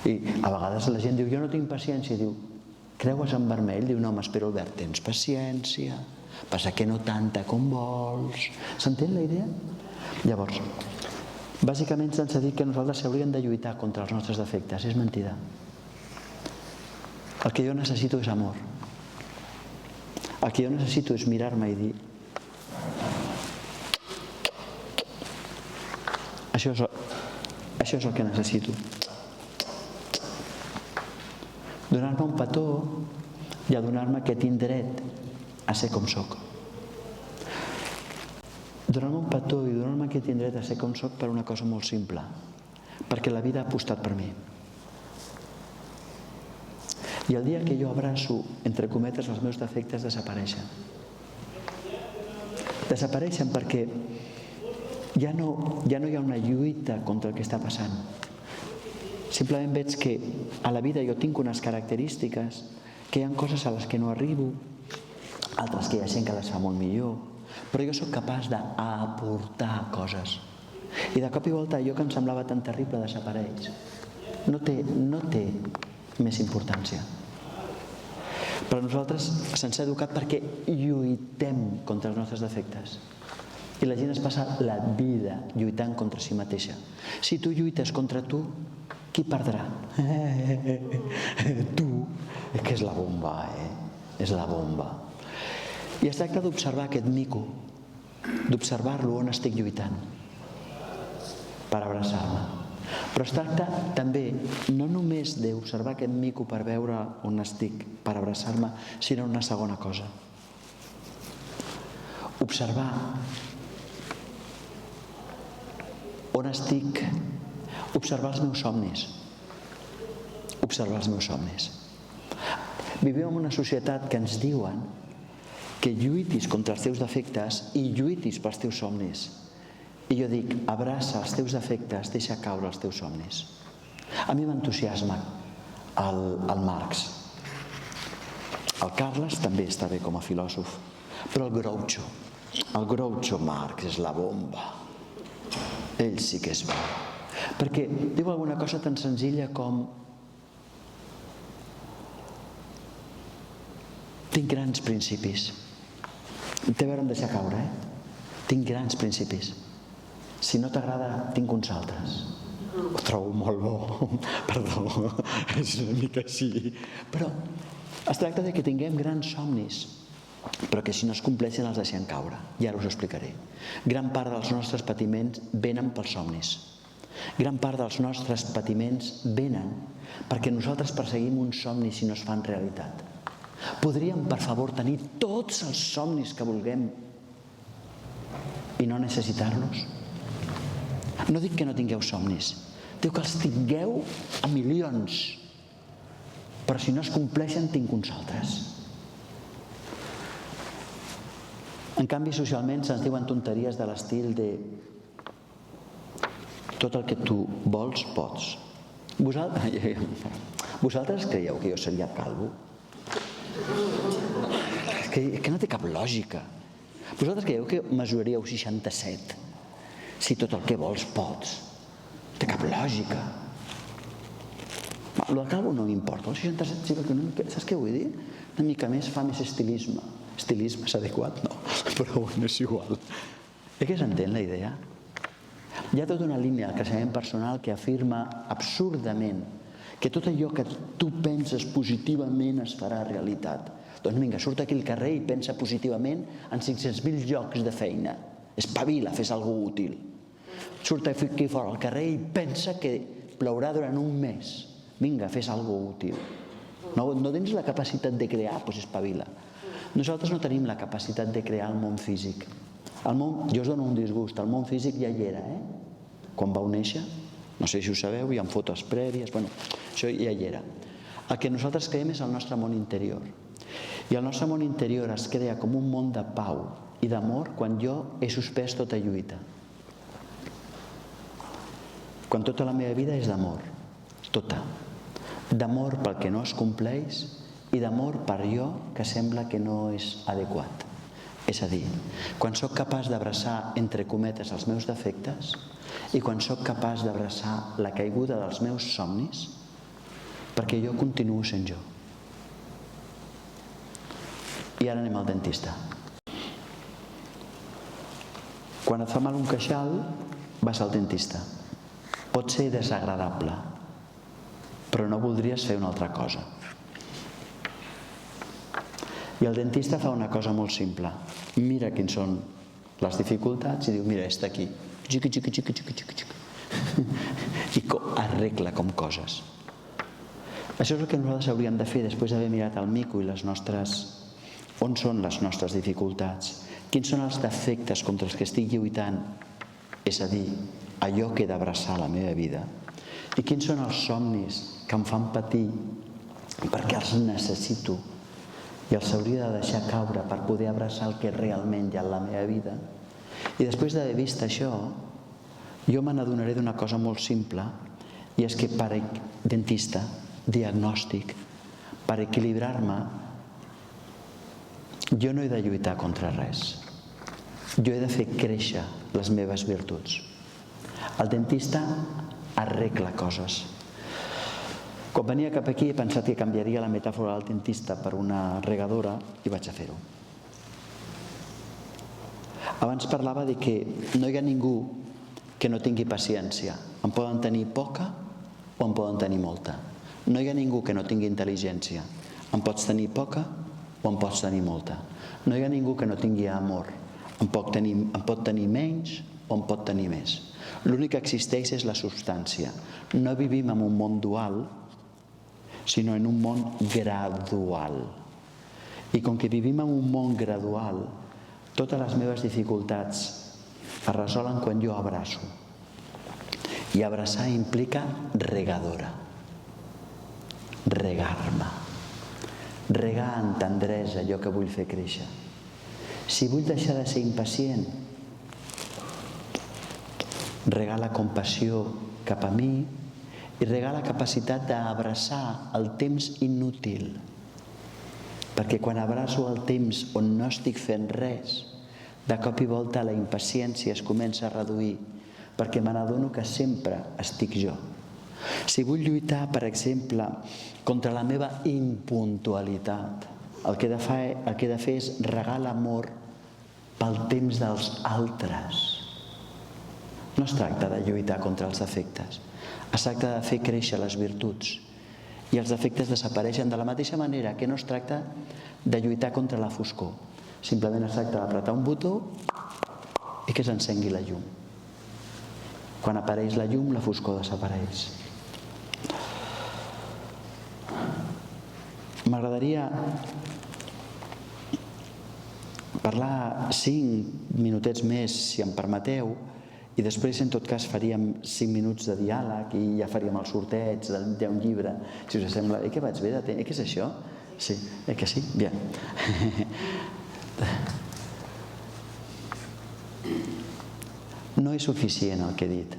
I a vegades la gent diu, jo no tinc paciència. Diu, creues en vermell? Diu, no, m'espero el verd. Tens paciència. Passa que no tanta com vols. S'entén la idea? Llavors, bàsicament se'ns ha dit que nosaltres s'haurien de lluitar contra els nostres defectes. És mentida. El que jo necessito és amor. El que jo necessito és mirar-me i dir això és el que necessito. Donar-me un petó i adonar-me que tinc dret a ser com soc. Donar-me un petó i donar-me que tinc dret a ser com soc per una cosa molt simple, perquè la vida ha apostat per mi. I el dia que jo abraço, entre cometes, els meus defectes desapareixen. Desapareixen perquè ja no hi ha una lluita contra el que està passant. Simplement veig que a la vida jo tinc unes característiques, que hi ha coses a les que no arribo, altres que hi ha gent que les fa molt millor, però jo sóc capaç d'aportar coses. I de cop i volta allò que em semblava tan terrible desapareix. No té més importància. Però nosaltres se'ns ha educat perquè lluitem contra els nostres defectes. I la gent es passa la vida lluitant contra si mateixa. Si tu lluites contra tu, qui perdrà? Tu. És que és la bomba, És la bomba. I es tracta d'observar aquest mico, d'observar-lo on estic lluitant, per abraçar-me. Però es tracta també no només d'observar aquest mico per veure on estic, per abraçar-me, sinó una segona cosa. Observar on estic, observar els meus somnis. Observar els meus somnis. Vivim en una societat que ens diuen que lluitis contra els teus defectes i lluitis pels teus somnis. I jo dic, abraça els teus defectes, deixa caure els teus somnis. A mi m'entusiasma el Marx. El Carles també està bé com a filòsof, però el Groucho Marx és la bomba. Ell sí que és bo. Perquè diu alguna cosa tan senzilla com tinc grans principis. Té a veure amb deixar caure, Tinc grans principis. Si no t'agrada, tinc uns altres. Ho trobo molt bo, perdó, és una mica així. Però es tracta de que tinguem grans somnis, però que si no es compleixen els deixem caure. I ara us ho explicaré. Gran part dels nostres patiments venen pels somnis. Gran part dels nostres patiments venen perquè nosaltres perseguim uns somnis i no es fan realitat. Podríem, per favor, tenir tots els somnis que vulguem i no necessitar-los? No dic que no tingueu somnis, dic que els tingueu a milions, però si no es compleixen tinc uns altres. En canvi, socialment se'ns diuen tonteries de l'estil de tot el que tu vols, pots. Vosaltres creieu que jo seria calvo? Que no té cap lògica. Vosaltres creieu que mesuraríeu 67 si tot el que vols pots? Té cap lògica. El del calvo no m'importa, el 67 sí, perquè una mica, saps què vull dir? Una mica més fa més estilisme. Estilisme és adequat? No, però bueno, és igual. Que s'entén la idea? Hi ha tota una línia del creixement personal que afirma absurdament que tot allò que tu penses positivament es farà realitat. Doncs vinga, surt aquí al carrer i pensa positivament en 500.000 llocs de feina. Espavila, fes alguna cosa útil. Surt aquí fora al carrer i pensa que plourà durant un mes. Vinga, fes alguna cosa útil. No tens la capacitat de crear? Doncs espavila. Nosaltres no tenim la capacitat de crear el món físic. Jo us dono un disgust, el món físic ja hi era, quan vau néixer. No sé si ho sabeu, hi ha fotos prèvies, bueno, això ja hi era. El que nosaltres creem és el nostre món interior. I el nostre món interior es crea com un món de pau i d'amor quan jo he suspès tota lluita. Quan tota la meva vida és d'amor, tota. D'amor pel que no es compleix i d'amor per allò que sembla que no és adequat. És a dir, quan sóc capaç d'abraçar, entre cometes, els meus defectes i quan sóc capaç d'abraçar la caiguda dels meus somnis perquè jo continuo sent jo. I ara anem al dentista. Quan et fa mal un queixal, vas al dentista. Pot ser desagradable, però no voldries fer una altra cosa. I el dentista fa una cosa molt simple. Mira quines són les dificultats i diu, mira, està aquí. Xic. I arregla com coses. Això és el que nosaltres hauríem de fer després d'haver mirat el mico i les nostres... On són les nostres dificultats? Quins són els defectes contra els que estic lluitant? És a dir, allò que he d'abraçar a la meva vida. I quins són els somnis que em fan patir perquè els necessito i els hauria de deixar caure per poder abraçar el que realment hi ha en la meva vida. I després d'haver vist això, jo me n'adonaré d'una cosa molt simple, i és que per dentista, diagnòstic, per equilibrar-me, jo no he de lluitar contra res. Jo he de fer créixer les meves virtuts. El dentista arregla coses. Quan venia cap aquí he pensat que canviaria la metàfora del dentista per una regadora i vaig a fer-ho. Abans parlava de que no hi ha ningú que no tingui paciència. En poden tenir poca o en poden tenir molta. No hi ha ningú que no tingui intel·ligència. En pots tenir poca o en pots tenir molta. No hi ha ningú que no tingui amor. En pot tenir menys o en pot tenir més. L'únic que existeix és la substància. No vivim en un món dual, sinó en un món gradual. I com que vivim en un món gradual, totes les meves dificultats es resolen quan jo abraço. I abraçar implica regadora. Regar-me. Regar amb tendresa allò que vull fer créixer. Si vull deixar de ser impacient, regar la compassió cap a mi i regar la capacitat d'abraçar el temps inútil. Perquè quan abraço el temps on no estic fent res, de cop i volta la impaciència es comença a reduir, perquè me n'adono que sempre estic jo. Si vull lluitar, per exemple, contra la meva impuntualitat, el que he de fer és regar l'amor pel temps dels altres. No es tracta de lluitar contra els defectes, es tracta de fer créixer les virtuts i els defectes desapareixen de la mateixa manera que no es tracta de lluitar contra la foscor. Simplement es tracta d'apretar un botó i que s'encengui la llum. Quan apareix la llum, la foscor desapareix. M'agradaria parlar 5 minutets més, si em permeteu, i després, en tot cas, faríem 5 minuts de diàleg i ja faríem el sorteig d'un llibre, si us sembla. Que vaig bé de temps? Què és això? Sí, que sí? Bien. No és suficient el que he dit.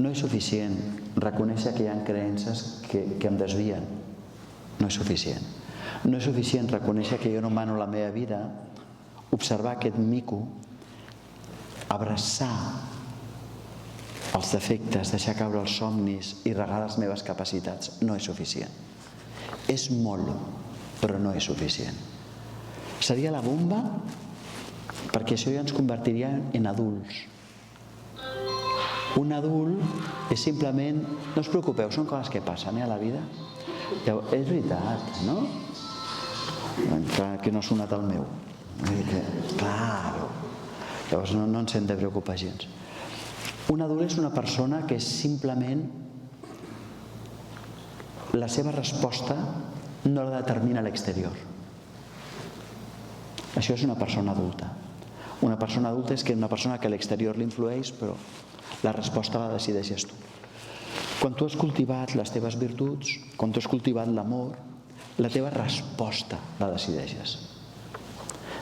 No és suficient reconèixer que hi ha creences que em desvien. No és suficient. No és suficient reconèixer que jo no mano la meva vida, observar aquest mico, abraçar els defectes, deixar caure els somnis i regar les meves capacitats. No és suficient. És molt, però no és suficient. Seria la bomba perquè això ja ens convertiria en adults. Un adult és simplement... No us preocupeu, són coses que passen a la vida. És veritat, no? Que no ha sonat el meu. Claro. Llavors no ens hem de preocupar gens. Un adult és una persona que simplement la seva resposta no la determina l'exterior. Això és una persona adulta. Una persona adulta és una persona que a l'exterior l'influeix, però la resposta la decideixes tu. Quan tu has cultivat les teves virtuts, quan tu has cultivat l'amor, la teva resposta la decideixes.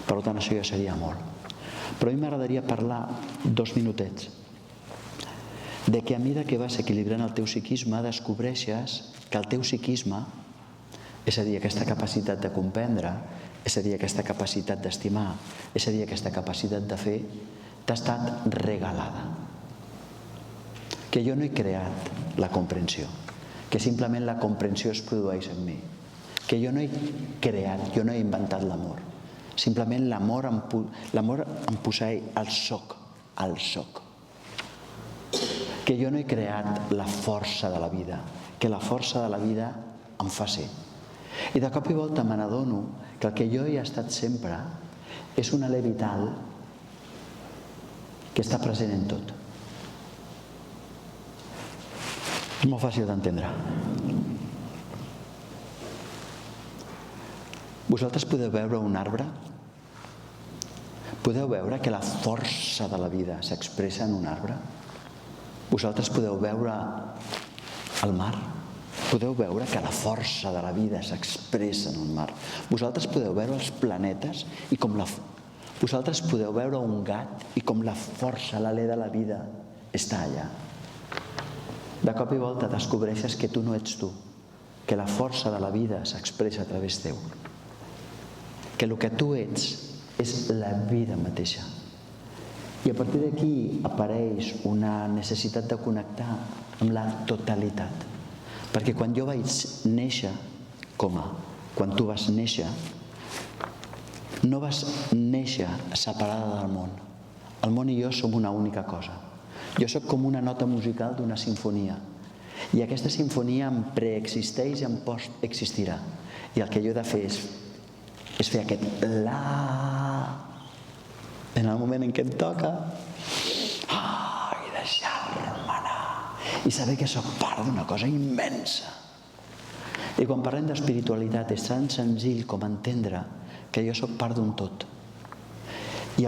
Per tant, això ja seria molt. Però a mi m'agradaria parlar 2 minutets de que a mesura que vas equilibrant el teu psiquisme descobreixes que el teu psiquisme, és a dir, aquesta capacitat de comprendre, és a dir, aquesta capacitat d'estimar, és a dir, aquesta capacitat de fer, t'ha estat regalada. Que jo no he creat la comprensió, que simplement la comprensió es produeix en mi, que jo no he creat, jo no he inventat l'amor, simplement l'amor em posseeix el soc, que jo no he creat la força de la vida, que la força de la vida em fa ser. I de cop i volta me n'adono que el que jo he estat sempre és un alè vital que està present en tot. És molt fàcil d'entendre. Vosaltres podeu veure un arbre? Podeu veure que la força de la vida s'expressa en un arbre? Vosaltres podeu veure el mar? Podeu veure que la força de la vida s'expressa en un mar? Vosaltres podeu veure els planetes i com la... Vosaltres podeu veure un gat i com la força, l'alè de la vida està allà. De cop i volta descobreixes que tu no ets tu, que la força de la vida s'expressa a través teu, que el que tu ets és la vida mateixa. I a partir d'aquí apareix una necessitat de connectar amb la totalitat. Perquè quan jo vaig néixer, quan tu vas néixer, no vas néixer separada del món. El món i jo som una única cosa. Jo sóc com una nota musical d'una sinfonia. I aquesta sinfonia em preexisteix i em post-existirà. I el que jo he de fer és fer aquest la en el moment en què em toca i deixar-me anar i saber que sóc part d'una cosa immensa. I quan parlem d'espiritualitat és tan senzill com entendre que jo sóc part d'un tot. I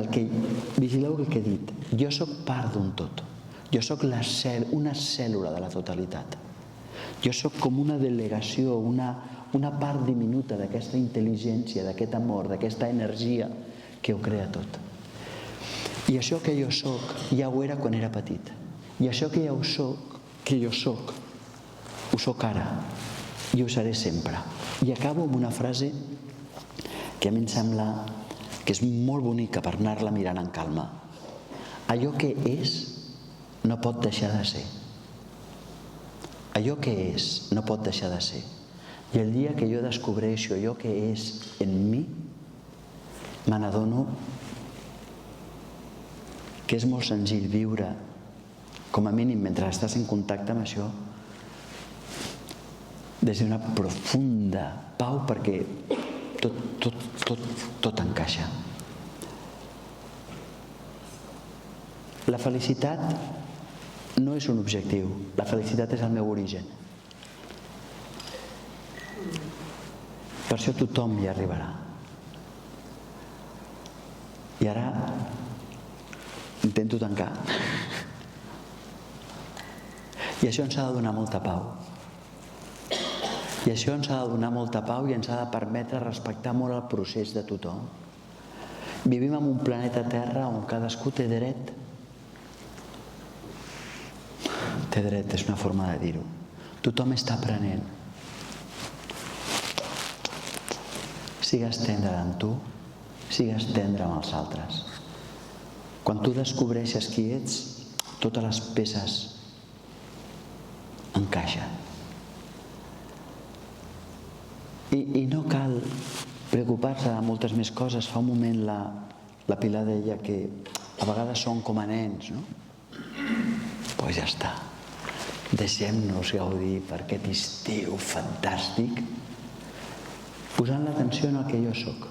vigileu el que he dit, jo sóc part d'un tot. Jo sóc una cèl·lula de la totalitat. Jo sóc com una delegació, una part diminuta d'aquesta intel·ligència, d'aquest amor, d'aquesta energia que ho crea tot. I això que jo sóc, ja ho era quan era petit. I això que jo sóc, ho sóc ara. I ho seré sempre. I acabo amb una frase que a mi em sembla que és molt bonica per anar-la mirant en calma. Allò que és no pot deixar de ser. Allò que és no pot deixar de ser. I el dia que jo descobreixo allò que és en mi, me n'adono que és molt senzill viure com a mínim, mentre estàs en contacte amb això, des d'una profunda pau, perquè tot encaixa. La felicitat no és un objectiu, la felicitat és el meu origen. Per això tothom hi arribarà. I ara intento tancar. I això ens ha de donar molta pau. I això ens ha de donar molta pau i ens ha de permetre respectar molt el procés de tothom. Vivim en un planeta Terra on cadascú té dret. Té dret, és una forma de dir-ho. Tothom està aprenent. Sigues tendre amb tu, sigues tendre amb els altres. Quan tu descobreixes qui ets, totes les peces encaixen. I no cal preocupar-se de moltes més coses. Fa un moment la Pilar deia que a vegades són com a nens, no? Doncs ja està. Deixem-nos gaudir per aquest estiu fantàstic, posant l'atenció en el que jo sóc.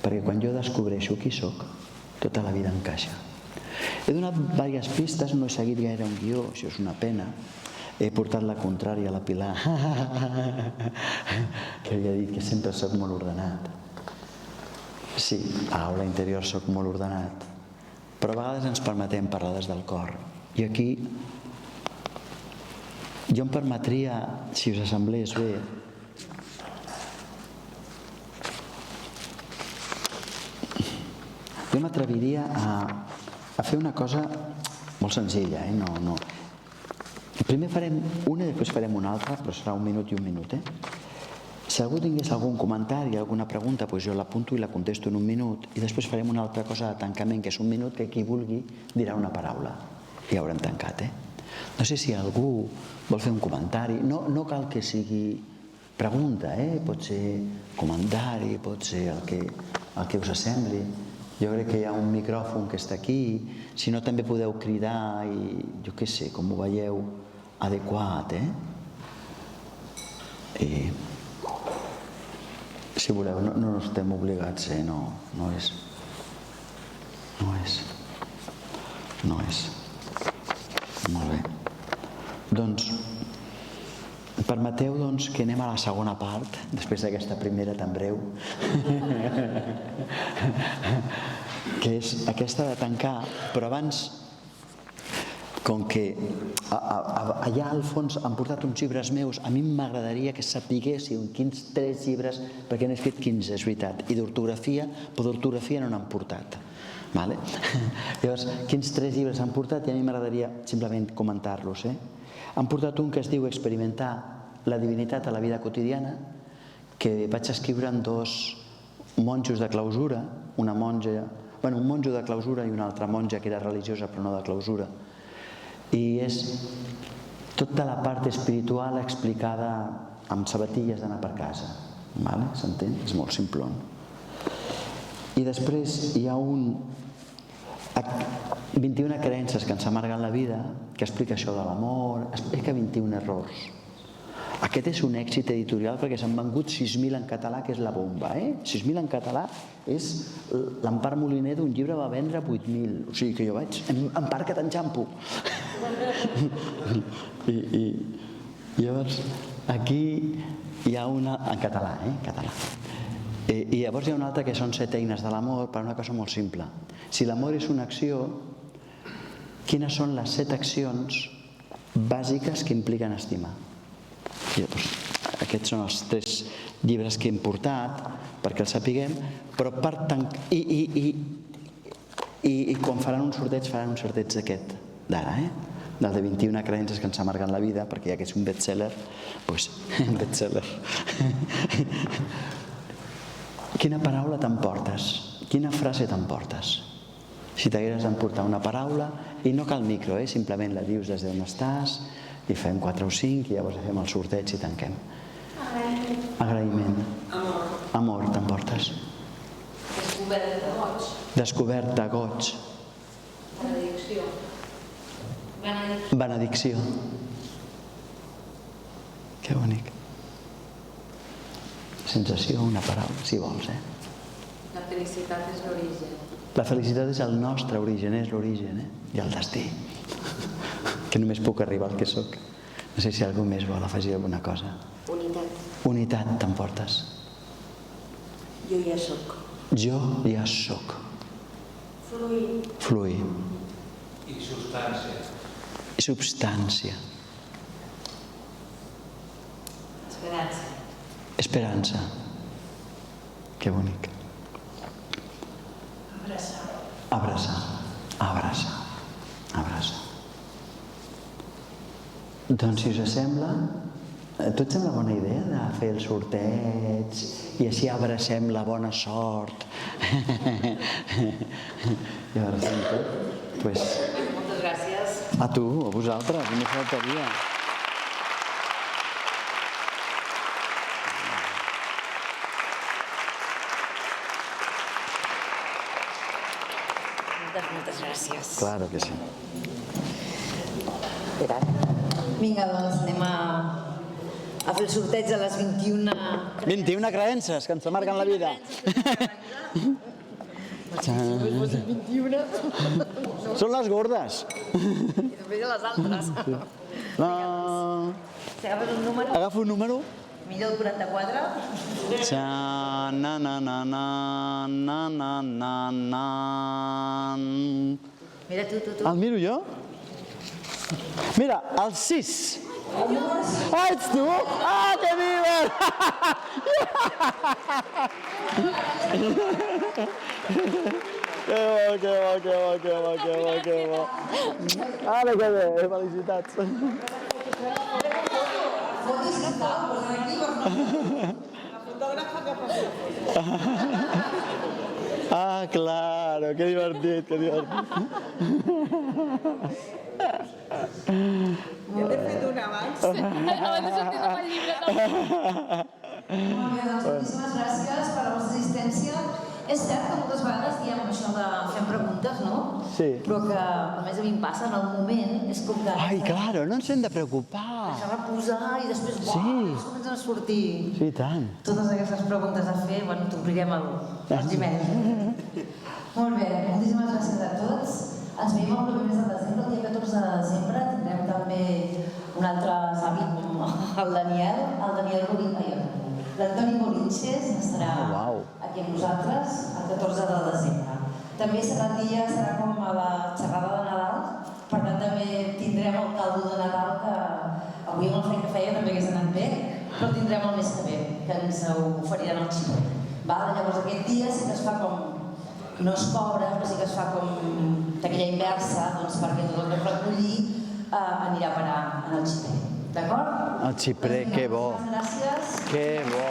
Perquè quan jo descobreixo qui sóc, tota la vida encaixa. He donat diverses pistes, no he seguit gaire un guió, això és una pena. He portat la contrària a la Pilar, que havia dit que sempre soc molt ordenat. Sí, a l'aula interior soc molt ordenat, però a vegades ens permetem parlar des del cor. I aquí jo em permetria, si us semblés bé, jo m'atreviria a fer una cosa molt senzilla, no. Primer farem una i després farem una altra, però serà 1 minut i 1 minut. Si algú tingués algun comentari, alguna pregunta, doncs jo l'apunto i la contesto en 1 minut i després farem una altra cosa de tancament, que és 1 minut, que qui vulgui dirà una paraula. I ja haurem tancat, No sé si algú vol fer un comentari. No cal que sigui pregunta, Pot ser comentari, pot ser el que us sembli. Jo crec que hi ha un micròfon que està aquí. Si no, també podeu cridar i, jo què sé, com ho veieu, adequat, I si voleu, no estem obligats, no és. Molt bé. Doncs, permeteu que anem a la segona part, després d'aquesta primera tan breu, que és aquesta de tancar, però abans, com que allà al fons han portat uns llibres meus, a mi m'agradaria que sapiguéssiu quins 3 llibres, perquè n'he escrit 15, és veritat, i d'ortografia, però d'ortografia no n'han portat. Llavors, quins 3 llibres han portat i a mi m'agradaria simplement comentar-los. Han portat un que es diu Experimentar la divinitat a la vida quotidiana, que vaig escriure amb 2 monjos de clausura, un monjo de clausura i una altra monja que era religiosa però no de clausura. I és tota la part espiritual explicada amb sabatilles d'anar per casa. S'entén? És molt simplon. I després hi ha 21 creences que ens amarguen la vida, que explica això de l'amor, explica 21 errors. Aquest és un èxit editorial perquè s'han vengut 6.000 en català, que és la bomba, 6.000 en català és... L'Empar Moliner d'un llibre va vendre 8.000. O sigui que jo vaig... Empar, que t'enxampo! I llavors, aquí hi ha una... En català, català. I llavors hi ha una altra que són 7 eines de l'amor per una cosa molt simple. Si l'amor és una acció, quines són les 7 accions bàsiques que impliquen estimar? Aquests són els 3 llibres que hem portat perquè els sapiguem, però per tancar... I quan faran un sorteig d'aquest d'ara, del de 21 creences que ens amarguen la vida, perquè ja que és un bestseller, doncs bestseller. Quina paraula t'emportes? Quina frase t'emportes? Si t'hagueres d'emportar una paraula, i no cal micro, simplement la dius des d'on estàs, i fem 4 o 5 i llavors fem el sorteig i tanquem. Agraïment. Amor, t'emportes. Descobert de goig. Descobert de goig. Benedicció. Benedicció. Que bonic. Sensació, una paraula, si vols, La felicitat és l'origen. La felicitat és el nostre origen, és l'origen, i el destí. Que només puc arribar al que sóc. No sé si algú més vol afegir alguna cosa. Unitat. Unitat, t'emportes. Jo ja sóc. Jo ja sóc. Fluir. Fluir. I substància. I substància. Esperança. Esperança. Que bonic. Abraçar. Abraçar. Abraçar. Abraçar. Doncs, si us sembla, a tu et sembla bona idea de fer el sorteig i així abracem la bona sort? I abracem tot? Pues, Moltes gràcies. a tu, a vosaltres, només faltaria. Moltes gràcies. Claro que sí. Vinga, doncs anem a fer el sorteig a les 21. 21 creences que ens marquen la vida. Són les gordes. I després a les altres. No. Si agafes un número, Agafo un número. millor el 44. Na na na na na na na na. Mira tu. El miro jo? Mira, el 6. Ah, ets tu? Ah, que divert! Que bo. Ara que bé, felicitats. Fotis que tal, posen aquí per no. Ah, claro, que divertit, que divertit. Jo n'he fet una abans. Abans de sortir amb el llibre també. Molt bé, doncs moltíssimes gràcies per la vostra assistència. És cert que moltes vegades diem això de fem preguntes, no? Sí. Però que només a mi em passa en el moment, és com que... Ai, claro, no ens hem de preocupar. Deixar reposar i després, Sí. comencen a sortir Sí, tant. totes aquestes preguntes a fer. Bueno, t'obrirem el Jiménez. Molt bé, moltíssimes gràcies a tots. Ens veiem el proper mes de desembre, el dia 14 de desembre. Tindrem també un altre avi com el Daniel l'Antoni Borinches estarà aquí amb nosaltres el 14 de desembre. També serà com a la xerrada de Nadal, per tant també tindrem el caldo de Nadal que avui amb el fred que feia també hagués anat bé, però el tindrem el mes que ve, que ens ho oferiran al xipre. Llavors aquest dia sí que es fa com... no es cobra, però sí que es fa com taquilla inversa, doncs perquè tot el que recollir anirà a parar en el xiprer. D'acord? El xiprer, que bo. Gràcies. Que bo.